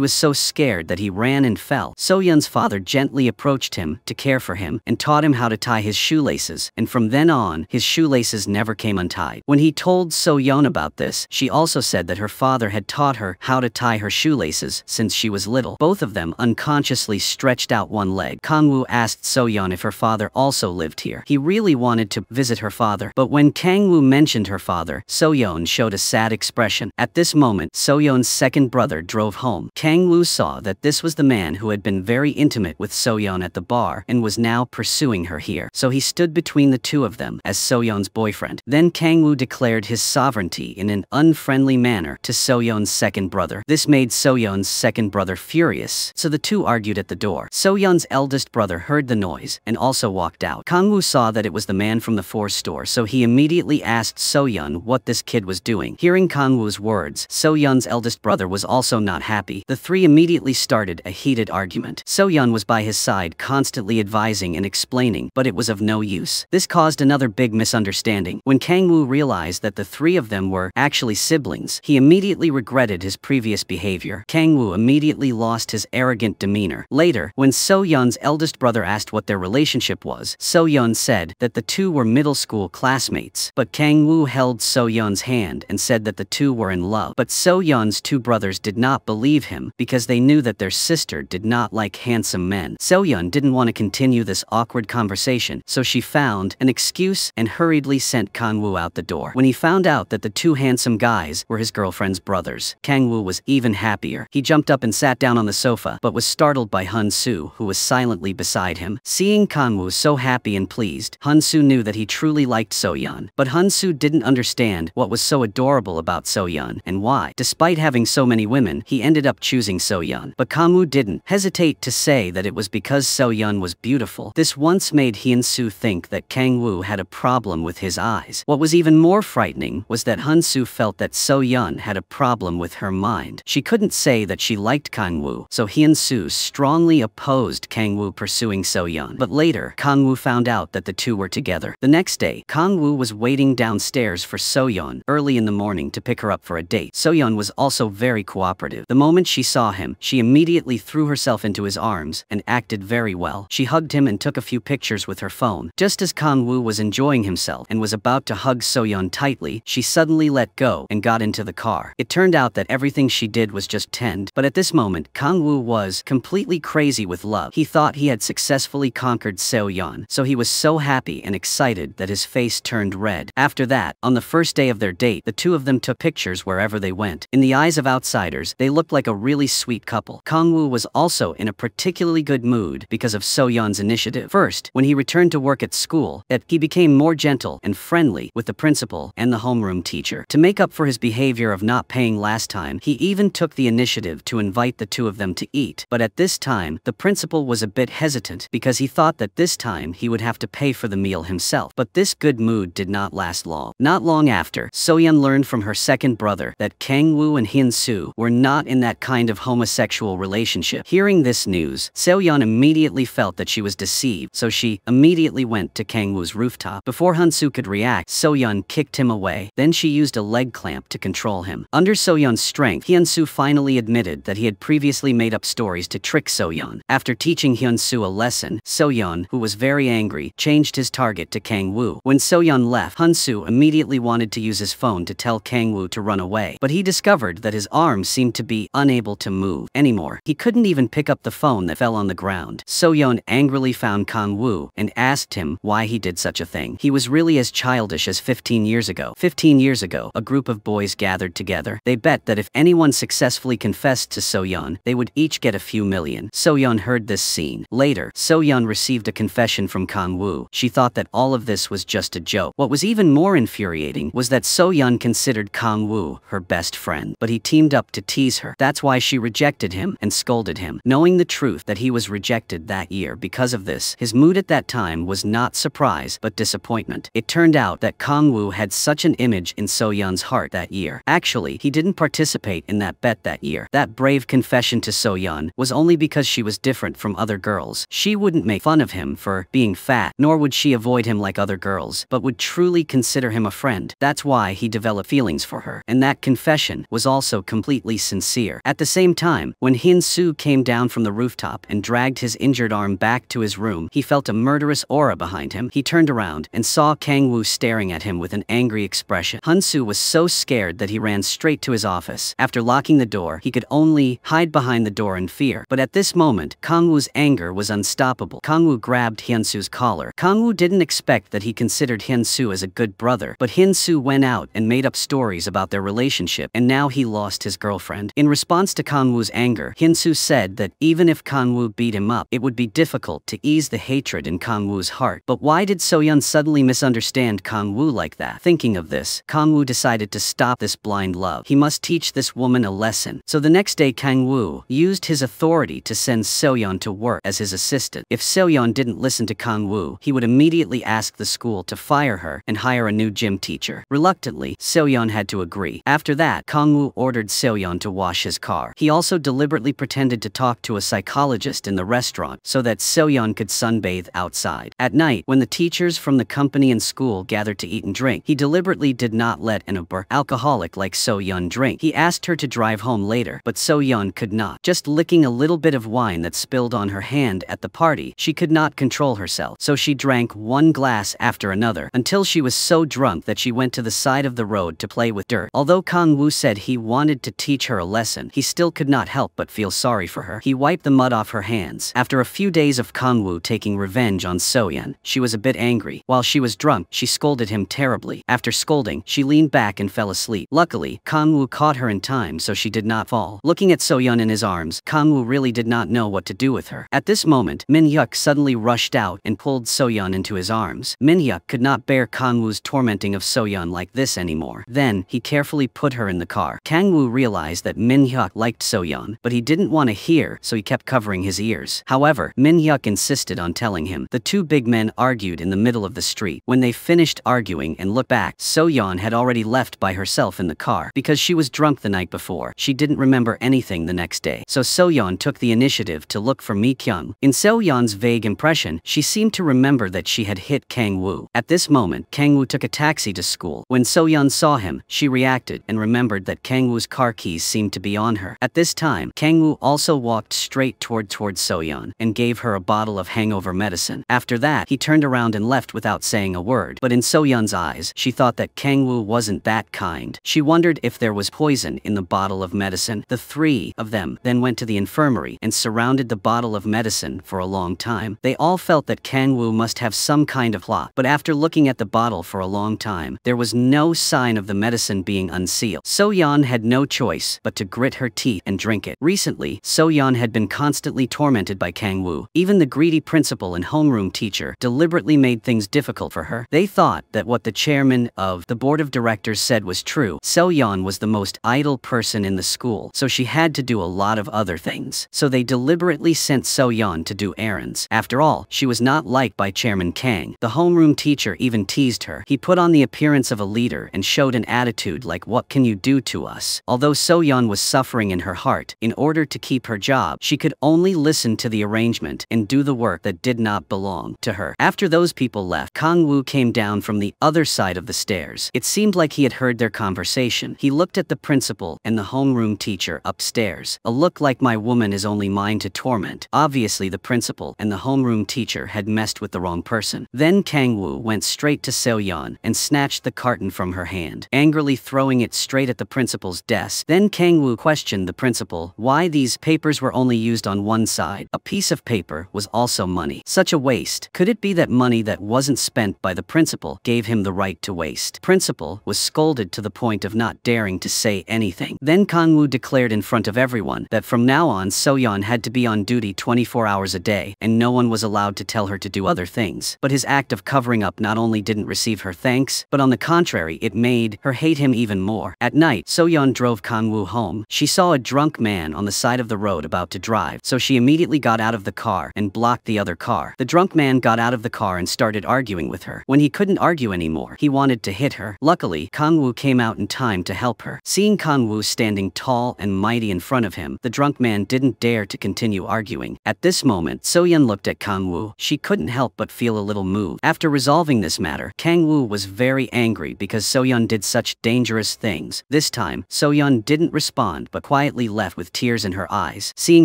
was so scared that he ran and fell. So-yeon's father gently approached him to care for him and taught him how to tie his shoelaces, and from then on, his shoelaces never came untied. When he told So-yeon about this, she also said that her father had taught her how to tie her shoelaces since she was little. Both of them unconsciously stretched out one leg. Kangwoo asked So-yeon if her father also lived here. He really wanted to visit her father, but when Kangwoo mentioned her father, So-yeon showed a sad expression. At this moment, So-yeon's second brother drove home. Kangwoo saw that this was the man who had been very intimate with So-yeon at the bar and was now pursuing her here. So he stood between the two of them as So-yeon's boyfriend. Then Kangwoo declared his sovereignty in an unfriendly manner to So-yeon's second brother. This made So-yeon's second brother furious, so the two argued at the door. So-yeon's eldest brother heard the noise and also walked out. Kangwoo saw that it was the man from the Force store, so he immediately asked So-yeon what this kid was doing. Hearing Kangwoo's words, So-yeon's eldest brother was also not happy. The three immediately started a heated argument. So-yeon was by his side constantly advising and explaining, but it was of no use. This caused another big misunderstanding. When Kangwoo realized that the three of them were actually siblings, he immediately regretted his previous behavior. Kangwoo immediately lost his arrogant demeanor. Later, when So-yeon's eldest brother asked what their relationship was, So-yeon said that the two were middle school classmates. But Kangwoo held So-yeon's hand and said that the two were in love. But So-yeon's two brothers did not believe him because they knew that their sister did not like handsome men. So-yeon didn't want to continue this awkward conversation, so she found an excuse and hurriedly sent Kangwoo out the door. When he found out that the two handsome guys were his girlfriend's brothers, Kangwoo was even happier. He jumped up and sat down on the sofa, but was startled by Hyun-soo, who was silently beside him. Seeing Kangwoo so happy and pleased, Hyun-soo knew that he truly liked So-yeon. But Hyun-soo didn't understand what was so adorable about So-yeon and why, despite having so many women, he ended up choosing So-yeon. But Kangwoo didn't hesitate to say that it was because So-yeon was beautiful. This once made Hyun-soo think that Kangwoo had a problem with his eyes. What was even more frightening was that Hyun-soo felt that So-yeon had a problem with her mind. She couldn't say that she liked Kangwoo, so Hyun-soo strongly opposed Kangwoo pursuing So-yeon. But later, Kangwoo found out that the two were together. The next day, Kangwoo was waiting downstairs for So-yeon early in the morning to pick her up for a date. So-yeon was also very cooperative. The moment she saw him, she immediately threw herself into his arms and acted very well. She hugged him and took a few pictures with her phone. Just as Kangwoo was enjoying himself and was about to hug So-yeon tightly, she suddenly let go and got into the car. It turned out that everything she did was just tend, but at this moment, Kangwoo was completely crazy with love. He thought he had successfully conquered So-yeon, so he was so happy and excited that his face turned red. After that, on the first day of their date, the two of them took pictures wherever they went. In the eyes of outsiders, they looked like a really sweet couple. Kangwoo was also in a particularly good mood because of So-yeon's initiative. First, when he returned to work at school, he became more gentle and friendly with the principal and the homeroom teacher. To make up for his behavior of not paying last time, he even took the initiative to invite the two of them to eat. But at this time, the principal was a bit hesitant because he thought that this time he would have to pay for the meal himself. But this good mood did not last long. Not long after, So-yeon learned from her second brother that Kangwoo and Hyun-soo were not in that kind of homosexual relationship. Hearing this news, So-yeon immediately felt that she was deceived, so she immediately went to Kangwoo's rooftop. Before Hyun-soo could react, So-yeon kicked him away. Then she used a leg clamp to control him. Under So-yeon's strength, Hyun-soo finally admitted that he had previously made up stories to trick So-yeon. After teaching Hyun-soo a lesson, So-yeon, who was very angry, changed his target to Kangwoo. When So-yeon left, Hyun-soo immediately wanted to use his phone to tell Kangwoo to run away, but he discovered discovered that his arms seemed to be unable to move anymore. He couldn't even pick up the phone that fell on the ground. So-yeon angrily found Kang-woo and asked him why he did such a thing. He was really as childish as 15 years ago. 15 years ago, a group of boys gathered together. They bet that if anyone successfully confessed to So-yeon, they would each get a few million. So-yeon heard this scene. Later, So-yeon received a confession from Kang-woo. She thought that all of this was just a joke. What was even more infuriating was that So-yeon considered Kang-woo her best friend, but he teamed up to tease her. That's why she rejected him and scolded him. Knowing the truth that he was rejected that year because of this, his mood at that time was not surprise but disappointment. It turned out that Kang-woo had such an image in So-yeon's heart that year. Actually, he didn't participate in that bet that year. That brave confession to So-yeon was only because she was different from other girls. She wouldn't make fun of him for being fat, nor would she avoid him like other girls, but would truly consider him a friend. That's why he developed feelings for her. And that confession was also completely sincere. At the same time, when Hyun-soo came down from the rooftop and dragged his injured arm back to his room, he felt a murderous aura behind him. He turned around and saw Kang-woo staring at him with an angry expression. Hyun-soo was so scared that he ran straight to his office. After locking the door, he could only hide behind the door in fear. But at this moment, Kang-woo's anger was unstoppable. Kang-woo grabbed Hyun-soo's collar. Kang-woo didn't expect that he considered Hyun-soo as a good brother, but Hyun-soo went out and made up stories about their relationship, and now he lost his girlfriend. In response to Kang-woo's anger, Hyun-soo said that even if Kang-woo beat him up, it would be difficult to ease the hatred in Kang-woo's heart. But why did So-yeon suddenly misunderstand Kang-woo like that? Thinking of this, Kang-woo decided to stop this blind love. He must teach this woman a lesson. So the next day, Kang-woo used his authority to send So-yeon to work as his assistant. If So-yeon didn't listen to Kang-woo, he would immediately ask the school to fire her and hire a new gym teacher. Reluctantly, So-yeon had to agree. After that, Kang-woo ordered So-yeon to wash his car. He also deliberately pretended to talk to a psychologist in the restaurant so that So-yeon could sunbathe outside. At night, when the teachers from the company and school gathered to eat and drink, he deliberately did not let an alcoholic like So-yeon drink. He asked her to drive home later, but So-yeon could not. Just licking a little bit of wine that spilled on her hand at the party, she could not control herself, so she drank one glass after another until she was so drunk that she went to the side of the road to play with dirt. Although Kang-woo said he wanted to teach her a lesson, he still could not help but feel sorry for her. He wiped the mud off her hands. After a few days of Kang-woo taking revenge on So-yeon, she was a bit angry. While she was drunk, she scolded him terribly. After scolding, she leaned back and fell asleep. Luckily, Kang-woo caught her in time so she did not fall. Looking at So-yeon in his arms, Kang-woo really did not know what to do with her. At this moment, Min-hyuk suddenly rushed out and pulled So-yeon into his arms. Min-hyuk could not bear Kang-woo's tormenting of So-yeon like this anymore. Then, he carefully put her in the car. Kang-woo realized that Min-hyuk liked So-yeon, but he didn't want to hear, so he kept covering his ears. However, Min-hyuk insisted on telling him. The two big men argued in the middle of the street. When they finished arguing and looked back, So-yeon had already left by herself in the car. Because she was drunk the night before, she didn't remember anything the next day. So So-yeon took the initiative to look for Mi-kyung. In So-yeon's vague impression, she seemed to remember that she had hit Kang-woo. At this moment, Kang-woo took a taxi to school. When So-yeon saw him, she reacted and remembered that Kang-woo's car keys seemed to be on her. At this time, Kang-woo also walked straight towards So-yeon and gave her a bottle of hangover medicine. After that, he turned around and left without saying a word. But in So-yeon's eyes, she thought that Kang-woo wasn't that kind. She wondered if there was poison in the bottle of medicine. The three of them then went to the infirmary and surrounded the bottle of medicine for a long time. They all felt that Kang-woo must have some kind of plot, but after looking at the bottle for a long time, there was no sign of the medicine being unsealed. So-yeon had no choice but to grit her teeth and drink it. Recently, So-yeon had been constantly tormented by Kang-woo. Even the greedy principal and homeroom teacher deliberately made things difficult for her. They thought that what the chairman of the board of directors said was true. So-yeon was the most idle person in the school, so she had to do a lot of other things. So they deliberately sent So-yeon to do errands. After all, she was not liked by Chairman Kang. The homeroom teacher even teased her. He put on the appearance of a leader and showed an attitude like, "What can you do to us?" Although So-yeon was suffering in her heart, in order to keep her job, she could only listen to the arrangement and do the work that did not belong to her. After those people left, Kang-woo came down from the other side of the stairs. It seemed like he had heard their conversation. He looked at the principal and the homeroom teacher upstairs. A look like, "My woman is only mine to torment." Obviously, the principal and the homeroom teacher had messed with the wrong person. Then Kang-woo went straight to So-yeon and snatched the carton from her hand, angrily throwing it straight at the principal principal's desk. Then Kang Woo questioned the principal why these papers were only used on one side. A piece of paper was also money. Such a waste. Could it be that money that wasn't spent by the principal gave him the right to waste? Principal was scolded to the point of not daring to say anything. Then Kang Woo declared in front of everyone that from now on So-yeon had to be on duty 24 hours a day, and no one was allowed to tell her to do other things. But his act of covering up not only didn't receive her thanks, but on the contrary, it made her hate him even more. At night, So-yeon drove Kang Woo home. She saw a drunk man on the side of the road about to drive, so she immediately got out of the car and blocked the other car. The drunk man got out of the car and started arguing with her. When he couldn't argue anymore, he wanted to hit her. Luckily, Kang Woo came out in time to help her. Seeing Kang Woo standing tall and mighty in front of him, the drunk man didn't dare to continue arguing. At this moment, So-yeon looked at Kang Woo. She couldn't help but feel a little moved. After resolving this matter, Kang Woo was very angry because So-yeon did such dangerous things. This time, So-yeon didn't respond but quietly left with tears in her eyes. Seeing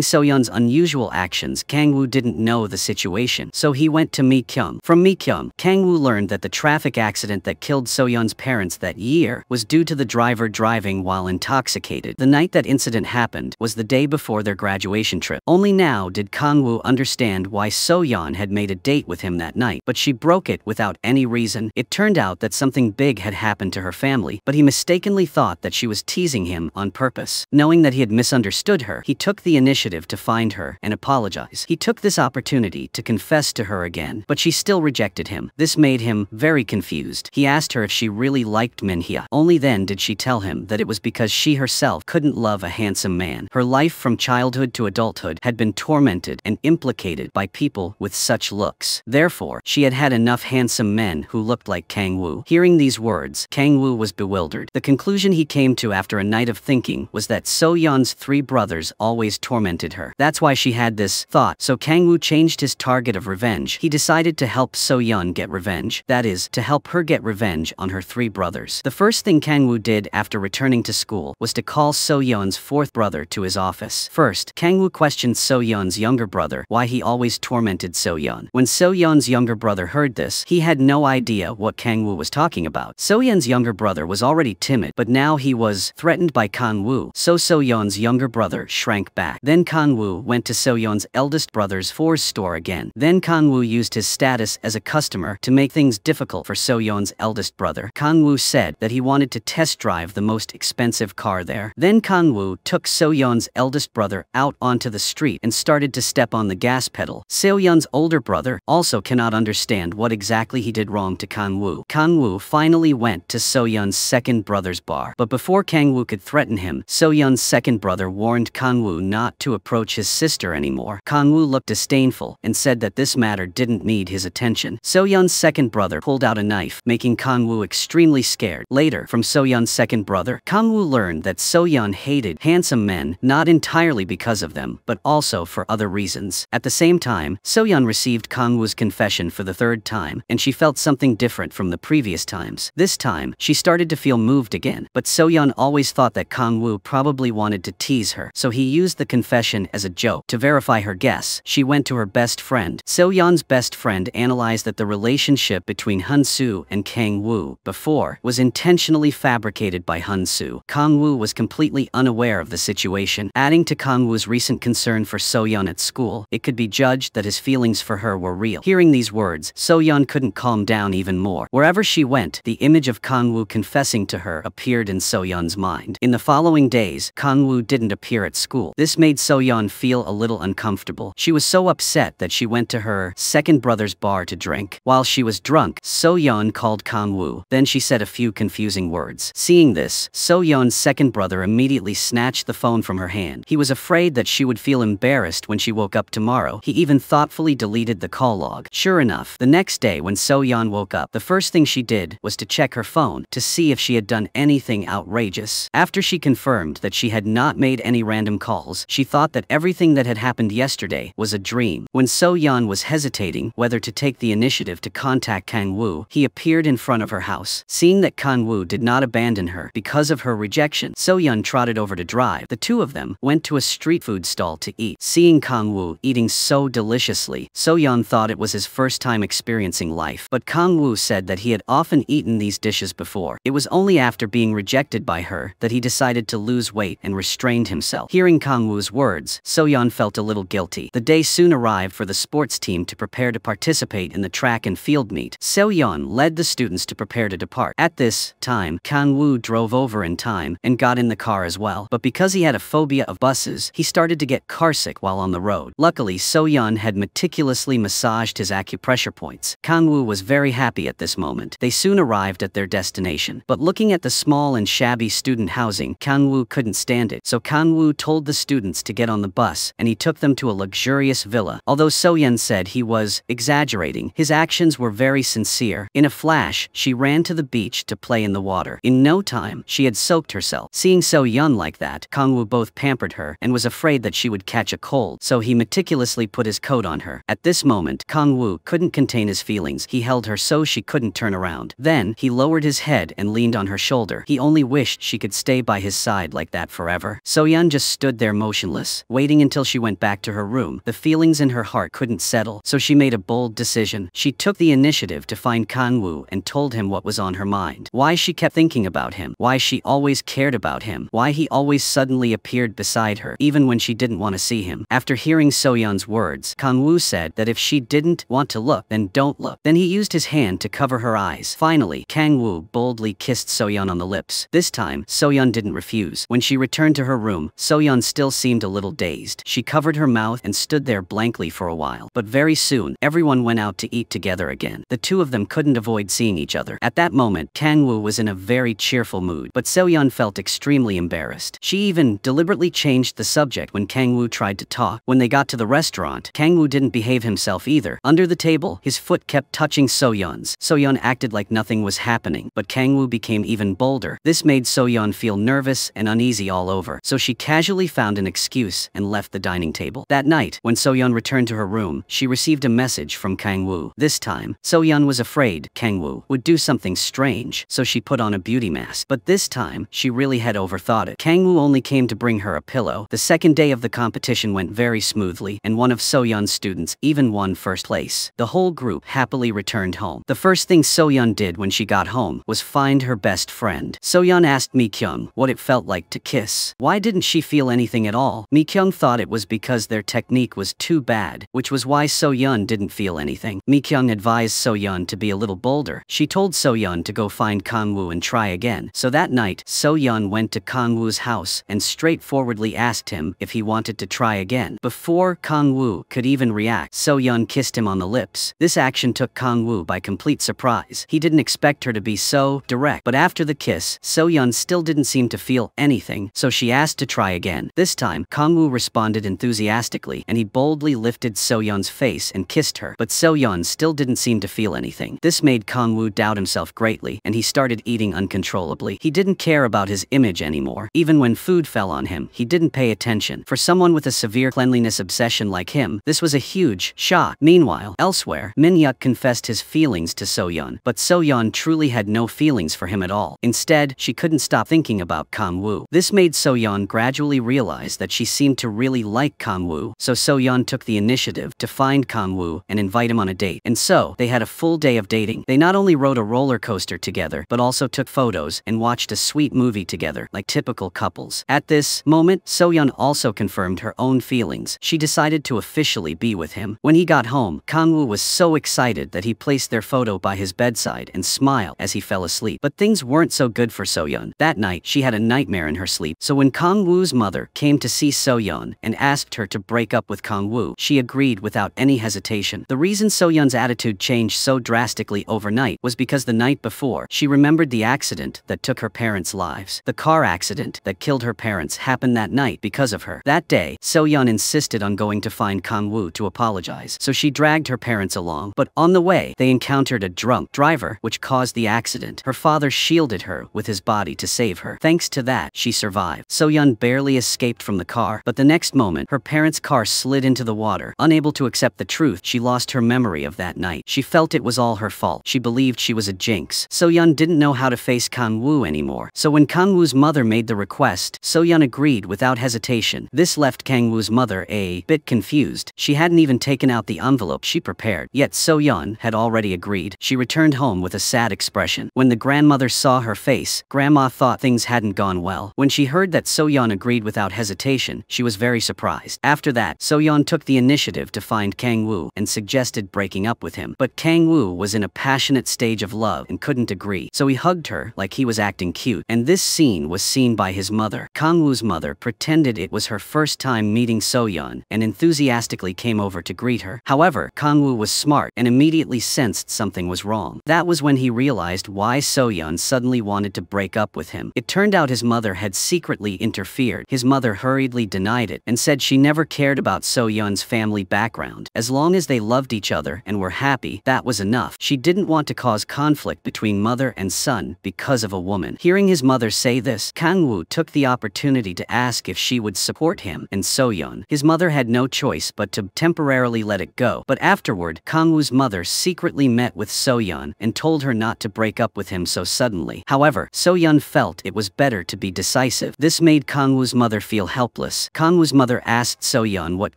So-yeon's unusual actions, Kang Woo didn't know the situation, so he went to Mi-kyung. From Mi-kyung, Kang Woo learned that the traffic accident that killed So-yeon's parents that year was due to the driver driving while intoxicated. The night that incident happened was the day before their graduation trip. Only now did Kang Woo understand why So-yeon had made a date with him that night, but she broke it without any reason. It turned out that something big had happened to her family, but he mistakenly thought that she was teasing him on purpose. Knowing that he had misunderstood her, he took the initiative to find her and apologize. He took this opportunity to confess to her again, but she still rejected him. This made him very confused. He asked her if she really liked Min-hye. Only then did she tell him that it was because she herself couldn't love a handsome man. Her life from childhood to adulthood had been tormented and implicated by people with such looks. Therefore, she had had enough handsome men who looked like Kang Woo. Hearing these words, Kang Woo was bewildered. The conclusion he came to after a night of thinking was that So-yeon's 3 brothers always tormented her. That's why she had this thought, so Kang Woo changed his target of revenge. He decided to help So-yeon get revenge. That is, to help her get revenge on her 3 brothers. The first thing Kang Woo did after returning to school was to call So-yeon's 4th brother to his office. First, Kang Woo questioned So-yeon's younger brother why he always tormented So-yeon. When So-yeon's younger brother heard this, he had no idea what Kang Woo was talking about. So-yeon's younger brother was already timid, but now he was threatened by Kang Woo, so So-yeon's younger brother shrank back. Then Kang Woo went to So-yeon's eldest brother's For's store again. Then Kang Woo used his status as a customer to make things difficult for So-yeon's eldest brother. Kang Woo said that he wanted to test drive the most expensive car there. Then Kang Woo took So-yeon's eldest brother out onto the street and started to step on the gas pedal. So-yeon's older brother also cannot understand what exactly he did wrong to Kang Woo. Kang Woo finally went to So-yeon's second brother's bar. But before Kang Woo could threaten him, So-yeon's second brother warned Kang Woo not to approach his sister anymore. Kang Woo looked disdainful and said that this matter didn't need his attention. So-yeon's second brother pulled out a knife, making Kang Woo extremely scared. Later, from So-yeon's second brother, Kang Woo learned that So-yeon hated handsome men, not entirely because of them, but also for other reasons. At the same time, So-yeon received Kang Woo's confession for the 3rd time, and she felt something different from the previous times. This time, she started to feel moved again, but So-yeon always thought that Kang Woo probably wanted to tease her, so he used the confession as a joke. To verify her guess, she went to her best friend. So-yeon's best friend analyzed that the relationship between Hun-soo and Kang Woo before was intentionally fabricated by Hun-soo. Kang Woo was completely unaware of the situation. Adding to Kang Woo's recent concern for So-yeon at school, it could be judged that his feelings for her were real. Hearing these words, So-yeon couldn't calm down even more. Wherever she went, the image of Kang Woo confessing to her appeared in So-yeon's mind. In the following days, Kang Woo didn't appear at school. This made So-yeon feel a little uncomfortable. She was so upset that she went to her second brother's bar to drink. While she was drunk, So-yeon called Kang Woo. Then she said a few confusing words. Seeing this, So-yeon's second brother immediately snatched the phone from her hand. He was afraid that she would feel embarrassed when she woke up tomorrow. He even thoughtfully deleted the call log. Sure enough, the next day when So-yeon woke up, the first thing she did was to check her phone to see if she had done anything outrageous. After she confirmed that she had not made any random calls, she thought that everything that had happened yesterday was a dream. When So-yeon was hesitating whether to take the initiative to contact Kang Woo, he appeared in front of her house. Seeing that Kang Woo did not abandon her because of her rejection, So-yeon trotted over to drive. The two of them went to a street food stall to eat. Seeing Kang Woo eating so deliciously, So-yeon thought it was his first time experiencing life. But Kang Woo said that he had often eaten these dishes before. It was only after being rejected by by her that he decided to lose weight and restrained himself. Hearing Kangwoo's words, So-yeon felt a little guilty. The day soon arrived for the sports team to prepare to participate in the track and field meet. So-yeon led the students to prepare to depart. At this time, Kangwoo drove over in time and got in the car as well. But because he had a phobia of buses, he started to get carsick while on the road. Luckily, So-yeon had meticulously massaged his acupressure points. Kangwoo was very happy at this moment. They soon arrived at their destination. But looking at the small and shabby student housing, Kangwoo couldn't stand it. So Kangwoo told the students to get on the bus, and he took them to a luxurious villa. Although So-yeon said he was exaggerating, his actions were very sincere. In a flash, she ran to the beach to play in the water. In no time, she had soaked herself. Seeing So-yeon like that, Kangwoo both pampered her and was afraid that she would catch a cold, so he meticulously put his coat on her. At this moment, Kangwoo couldn't contain his feelings. He held her so she couldn't turn around. Then, he lowered his head and leaned on her shoulder. He only wished she could stay by his side like that forever. So-yeon just stood there motionless, waiting until she went back to her room. The feelings in her heart couldn't settle, so she made a bold decision. She took the initiative to find Kangwoo and told him what was on her mind. Why she kept thinking about him. Why she always cared about him. Why he always suddenly appeared beside her, even when she didn't want to see him. After hearing So-yeon's words, Kangwoo said that if she didn't want to look, then don't look. Then he used his hand to cover her eyes. Finally, Kangwoo boldly kissed So-yeon on the lips. This time, So-yeon didn't refuse. When she returned to her room, So-yeon still seemed a little dazed. She covered her mouth and stood there blankly for a while. But very soon, everyone went out to eat together again. The two of them couldn't avoid seeing each other. At that moment, Kangwoo was in a very cheerful mood, but So-yeon felt extremely embarrassed. She even deliberately changed the subject when Kangwoo tried to talk. When they got to the restaurant, Kangwoo didn't behave himself either. Under the table, his foot kept touching So-yeon's. So-yeon acted like nothing was happening, but Kangwoo became even bolder. This made So-yeon feel nervous and uneasy all over, so she casually found an excuse and left the dining table. That night, when So-yeon returned to her room, she received a message from Kangwoo. This time, So-yeon was afraid Kangwoo would do something strange, so she put on a beauty mask. But this time, she really had overthought it. Kangwoo only came to bring her a pillow. The second day of the competition went very smoothly, and one of So-yeon's students even won first place. The whole group happily returned home. The first thing So-yeon did when she got home was find her best friend. So-yeon asked Mi-kyung what it felt like to kiss. Why didn't she feel anything at all? Mi-kyung thought it was because their technique was too bad, which was why So-yeon didn't feel anything. Mi-kyung advised So-yeon to be a little bolder. She told So-yeon to go find Kangwoo and try again. So that night, So-yeon went to Kangwoo's house and straightforwardly asked him if he wanted to try again. Before Kangwoo could even react, So-yeon kissed him on the lips. This action took Kangwoo by complete surprise. He didn't expect her to be so direct. But after the kiss, So-yeon still didn't seem to feel anything, so she asked to try again. This time, Kangwoo responded enthusiastically, and he boldly lifted So-yeon's face and kissed her. But So-yeon still didn't seem to feel anything. This made Kangwoo doubt himself greatly, and he started eating uncontrollably. He didn't care about his image anymore. Even when food fell on him, he didn't pay attention. For someone with a severe cleanliness obsession like him, this was a huge shock. Meanwhile, elsewhere, Min-hyuk confessed his feelings to So-yeon, but So-yeon truly had no feelings for him at all. Instead, she couldn't stop thinking about Kangwoo. This made So-yeon gradually realize that she seemed to really like Kangwoo, so So-yeon took the initiative to find Kangwoo and invite him on a date. And so, they had a full day of dating. They not only rode a roller coaster together, but also took photos and watched a sweet movie together, like typical couples. At this moment, So-yeon also confirmed her own feelings. She decided to officially be with him. When he got home, Kangwoo was so excited that he placed their photo by his bedside and smiled as he fell asleep. But things weren't so good for So-yeon. That night, she had a nightmare in her sleep. So when Kangwoo's mother came to see So-yeon and asked her to break up with Kangwoo, she agreed without any hesitation. The reason So-yeon's attitude changed so drastically overnight was because the night before, she remembered the accident that took her parents' lives. The car accident that killed her parents happened that night because of her. That day, So-yeon insisted on going to find Kangwoo to apologize, so she dragged her parents along. But on the way, they encountered a drunk driver, which caused the accident. Her father shielded her with his body to save her. Thanks to that, she survived. So-yeon barely escaped from the car, but the next moment, her parents' car slid into the water. Unable to accept the truth, she lost her memory of that night. She felt it was all her fault. She believed she was a jinx. So-yeon didn't know how to face Kangwoo anymore. So when Kangwoo's mother made the request, So-yeon agreed without hesitation. This left Kangwoo's mother a bit confused. She hadn't even taken out the envelope she prepared. Yet So-yeon had already agreed. She returned home with a sad expression. When the grandmother saw her face, Grandma thought things hadn't gone well. When she heard that So-yeon agreed without hesitation, she was very surprised. After that, So-yeon took the initiative to find Kang-woo and suggested breaking up with him. But Kang-woo was in a passionate stage of love and couldn't agree, so he hugged her like he was acting cute. And this scene was seen by his mother. Kang-woo's mother pretended it was her first time meeting So-yeon and enthusiastically came over to greet her. However, Kang-woo was smart and immediately sensed something was wrong. That was when he realized why So-yeon suddenly wanted to break up with him. It turned out his mother had secretly interfered. His mother hurriedly denied it and said she never cared about So-yeon's family background. As long as they loved each other and were happy, that was enough. She didn't want to cause conflict between mother and son because of a woman. Hearing his mother say this, Kang-woo took the opportunity to ask if she would support him and So-yeon. His mother had no choice but to temporarily let it go. But afterward, Kang-woo's mother secretly met with So-yeon and told her not to break up with him so suddenly. However, So-yeon felt it was better to be decisive. This made Kang-woo's mother feel helpless. Kang-woo's mother asked So-yeon what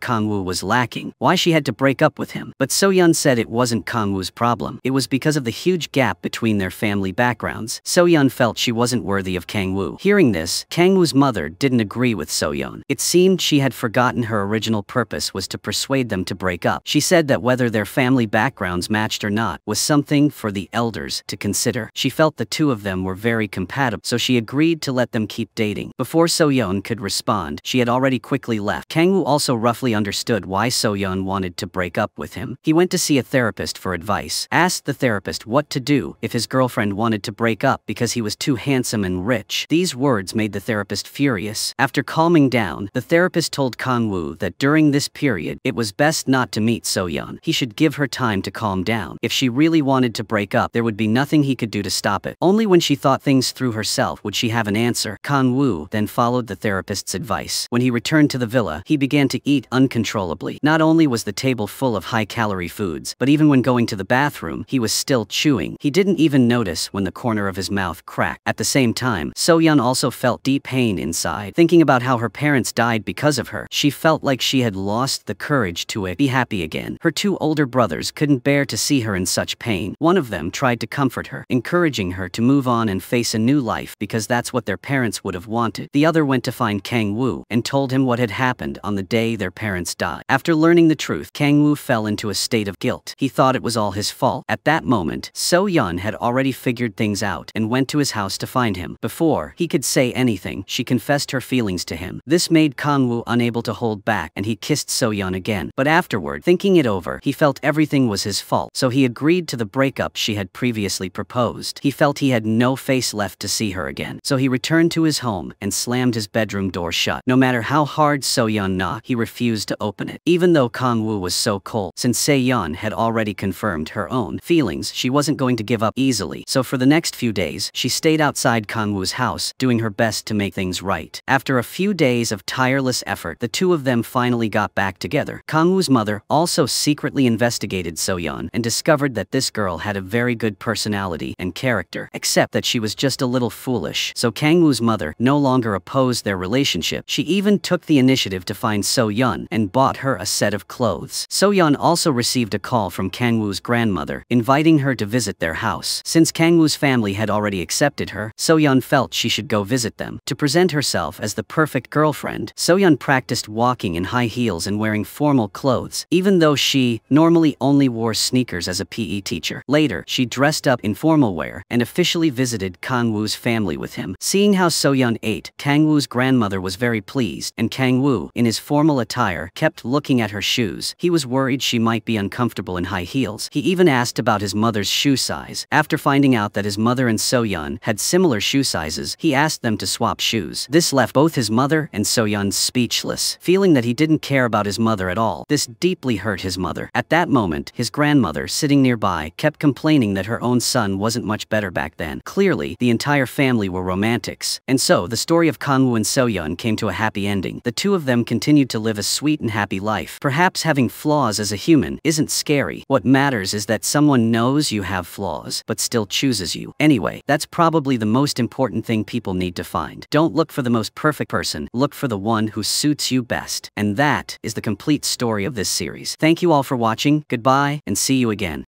Kang-woo was lacking, why she had to break up with him. But So-yeon said it wasn't Kang-woo's problem. It was because of the huge gap between their family backgrounds. So-yeon felt she wasn't worthy of Kang-woo. Hearing this, Kang-woo's mother didn't agree with So-yeon. It seemed she had forgotten her original purpose was to persuade them to break up. She said that whether their family backgrounds matched or not was something for the elders to consider. She felt the two of them were very compatible, so she agreed to let them keep dating. Before So-yeon could respond, she had already quickly left. Kang-woo also roughly understood why So-yeon wanted to break up with him. He went to see a therapist for advice, asked the therapist what to do if his girlfriend wanted to break up because he was too handsome and rich. These words made the therapist furious. After calming down, the therapist told Kang-woo that during this period, it was best not to meet So-yeon. He should give her time to calm down. If she really wanted to break up, there would be nothing he could do to stop it. Only when she thought things through herself would she have an answer. Kang-woo then followed the therapist's advice. When he returned to the villa, he began to eat uncontrollably. Not only was the table full of high-calorie foods, but even when going to the bathroom, he was still chewing. He didn't even notice when the corner of his mouth cracked. At the same time, So-yeon also felt deep pain inside. Thinking about how her parents died because of her, she felt like she had lost the courage to be happy again. Her two older brothers couldn't bear to see her in such pain. One of them tried to comfort her, encouraging her to move on and face a new life because that's what their parents would have wanted. The other went to find Kang-woo and told him what had happened on the day their parents died. After learning the truth, Kang-woo fell into a state of guilt. He thought it was all his fault. At that moment, So-yeon had already figured things out and went to his house to find him. Before he could say anything, she confessed her feelings to him. This made Kang-woo unable to hold back and he kissed So-yeon again. But afterward, thinking it over, he felt everything was his fault, so he agreed to the breakup she had previously proposed. He felt he had no face left to see her again, so he returned to his home and slammed his bedroom door shut. No matter how hard So-yeon knocked, he refused to open it. Even though Kang-woo was so cold, since Se-yeon had already confirmed her own feelings, she wasn't going to give up easily. So for the next few days, she stayed outside Kang-woo's house, doing her best to make things right. After a few days of tireless effort, the two of them finally got back together. Kang-woo's mother also secretly investigated So-yeon and discovered that this girl had a very good personality and character, except that she was just a little foolish. So Kang-woo's mother no longer opposed their relationship. She even took the initiative to find So-yeon and bought her a set of clothes. So-yeon also received a call from Kang-woo's grandmother, inviting her to visit their house. Since Kang-woo's family had already accepted her, So-yeon felt she should go visit them. To present herself as the perfect girlfriend, So-yeon practiced walking in high heels and wearing formal clothes, even though she normally only wore sneakers as a PE teacher. Later, she dressed up in formal wear and officially visited Kang-woo's family with him. Seeing how So-yeon ate, Kang-woo's grandmother was very pleased, and Kang-woo, in his formal attire, kept looking at her shoes. He was worried she might be uncomfortable in high heels. He even asked about his mother's shoe size. After finding out that his mother and So-yeon had similar shoe sizes, he asked them to swap shoes. This left both his mother and So-yeon speechless, feeling that he didn't care about his mother at all. This deeply hurt his mother. At that moment, his grandmother, sitting nearby, kept complaining that her own son wasn't much better back then. Clearly, the entire family were romantics. And so, the story of Kang-woo and So-yeon came to a happy ending. The two of them continued to live a sweet and happy life. Perhaps having flaws as a human isn't scary. What matters is that someone knows you have flaws, but still chooses you. Anyway, that's probably the most important thing people need to find. Don't look for the most perfect person, look for the one who suits you best. And that is the complete story of this series. Thank you all for watching, goodbye, and see you again.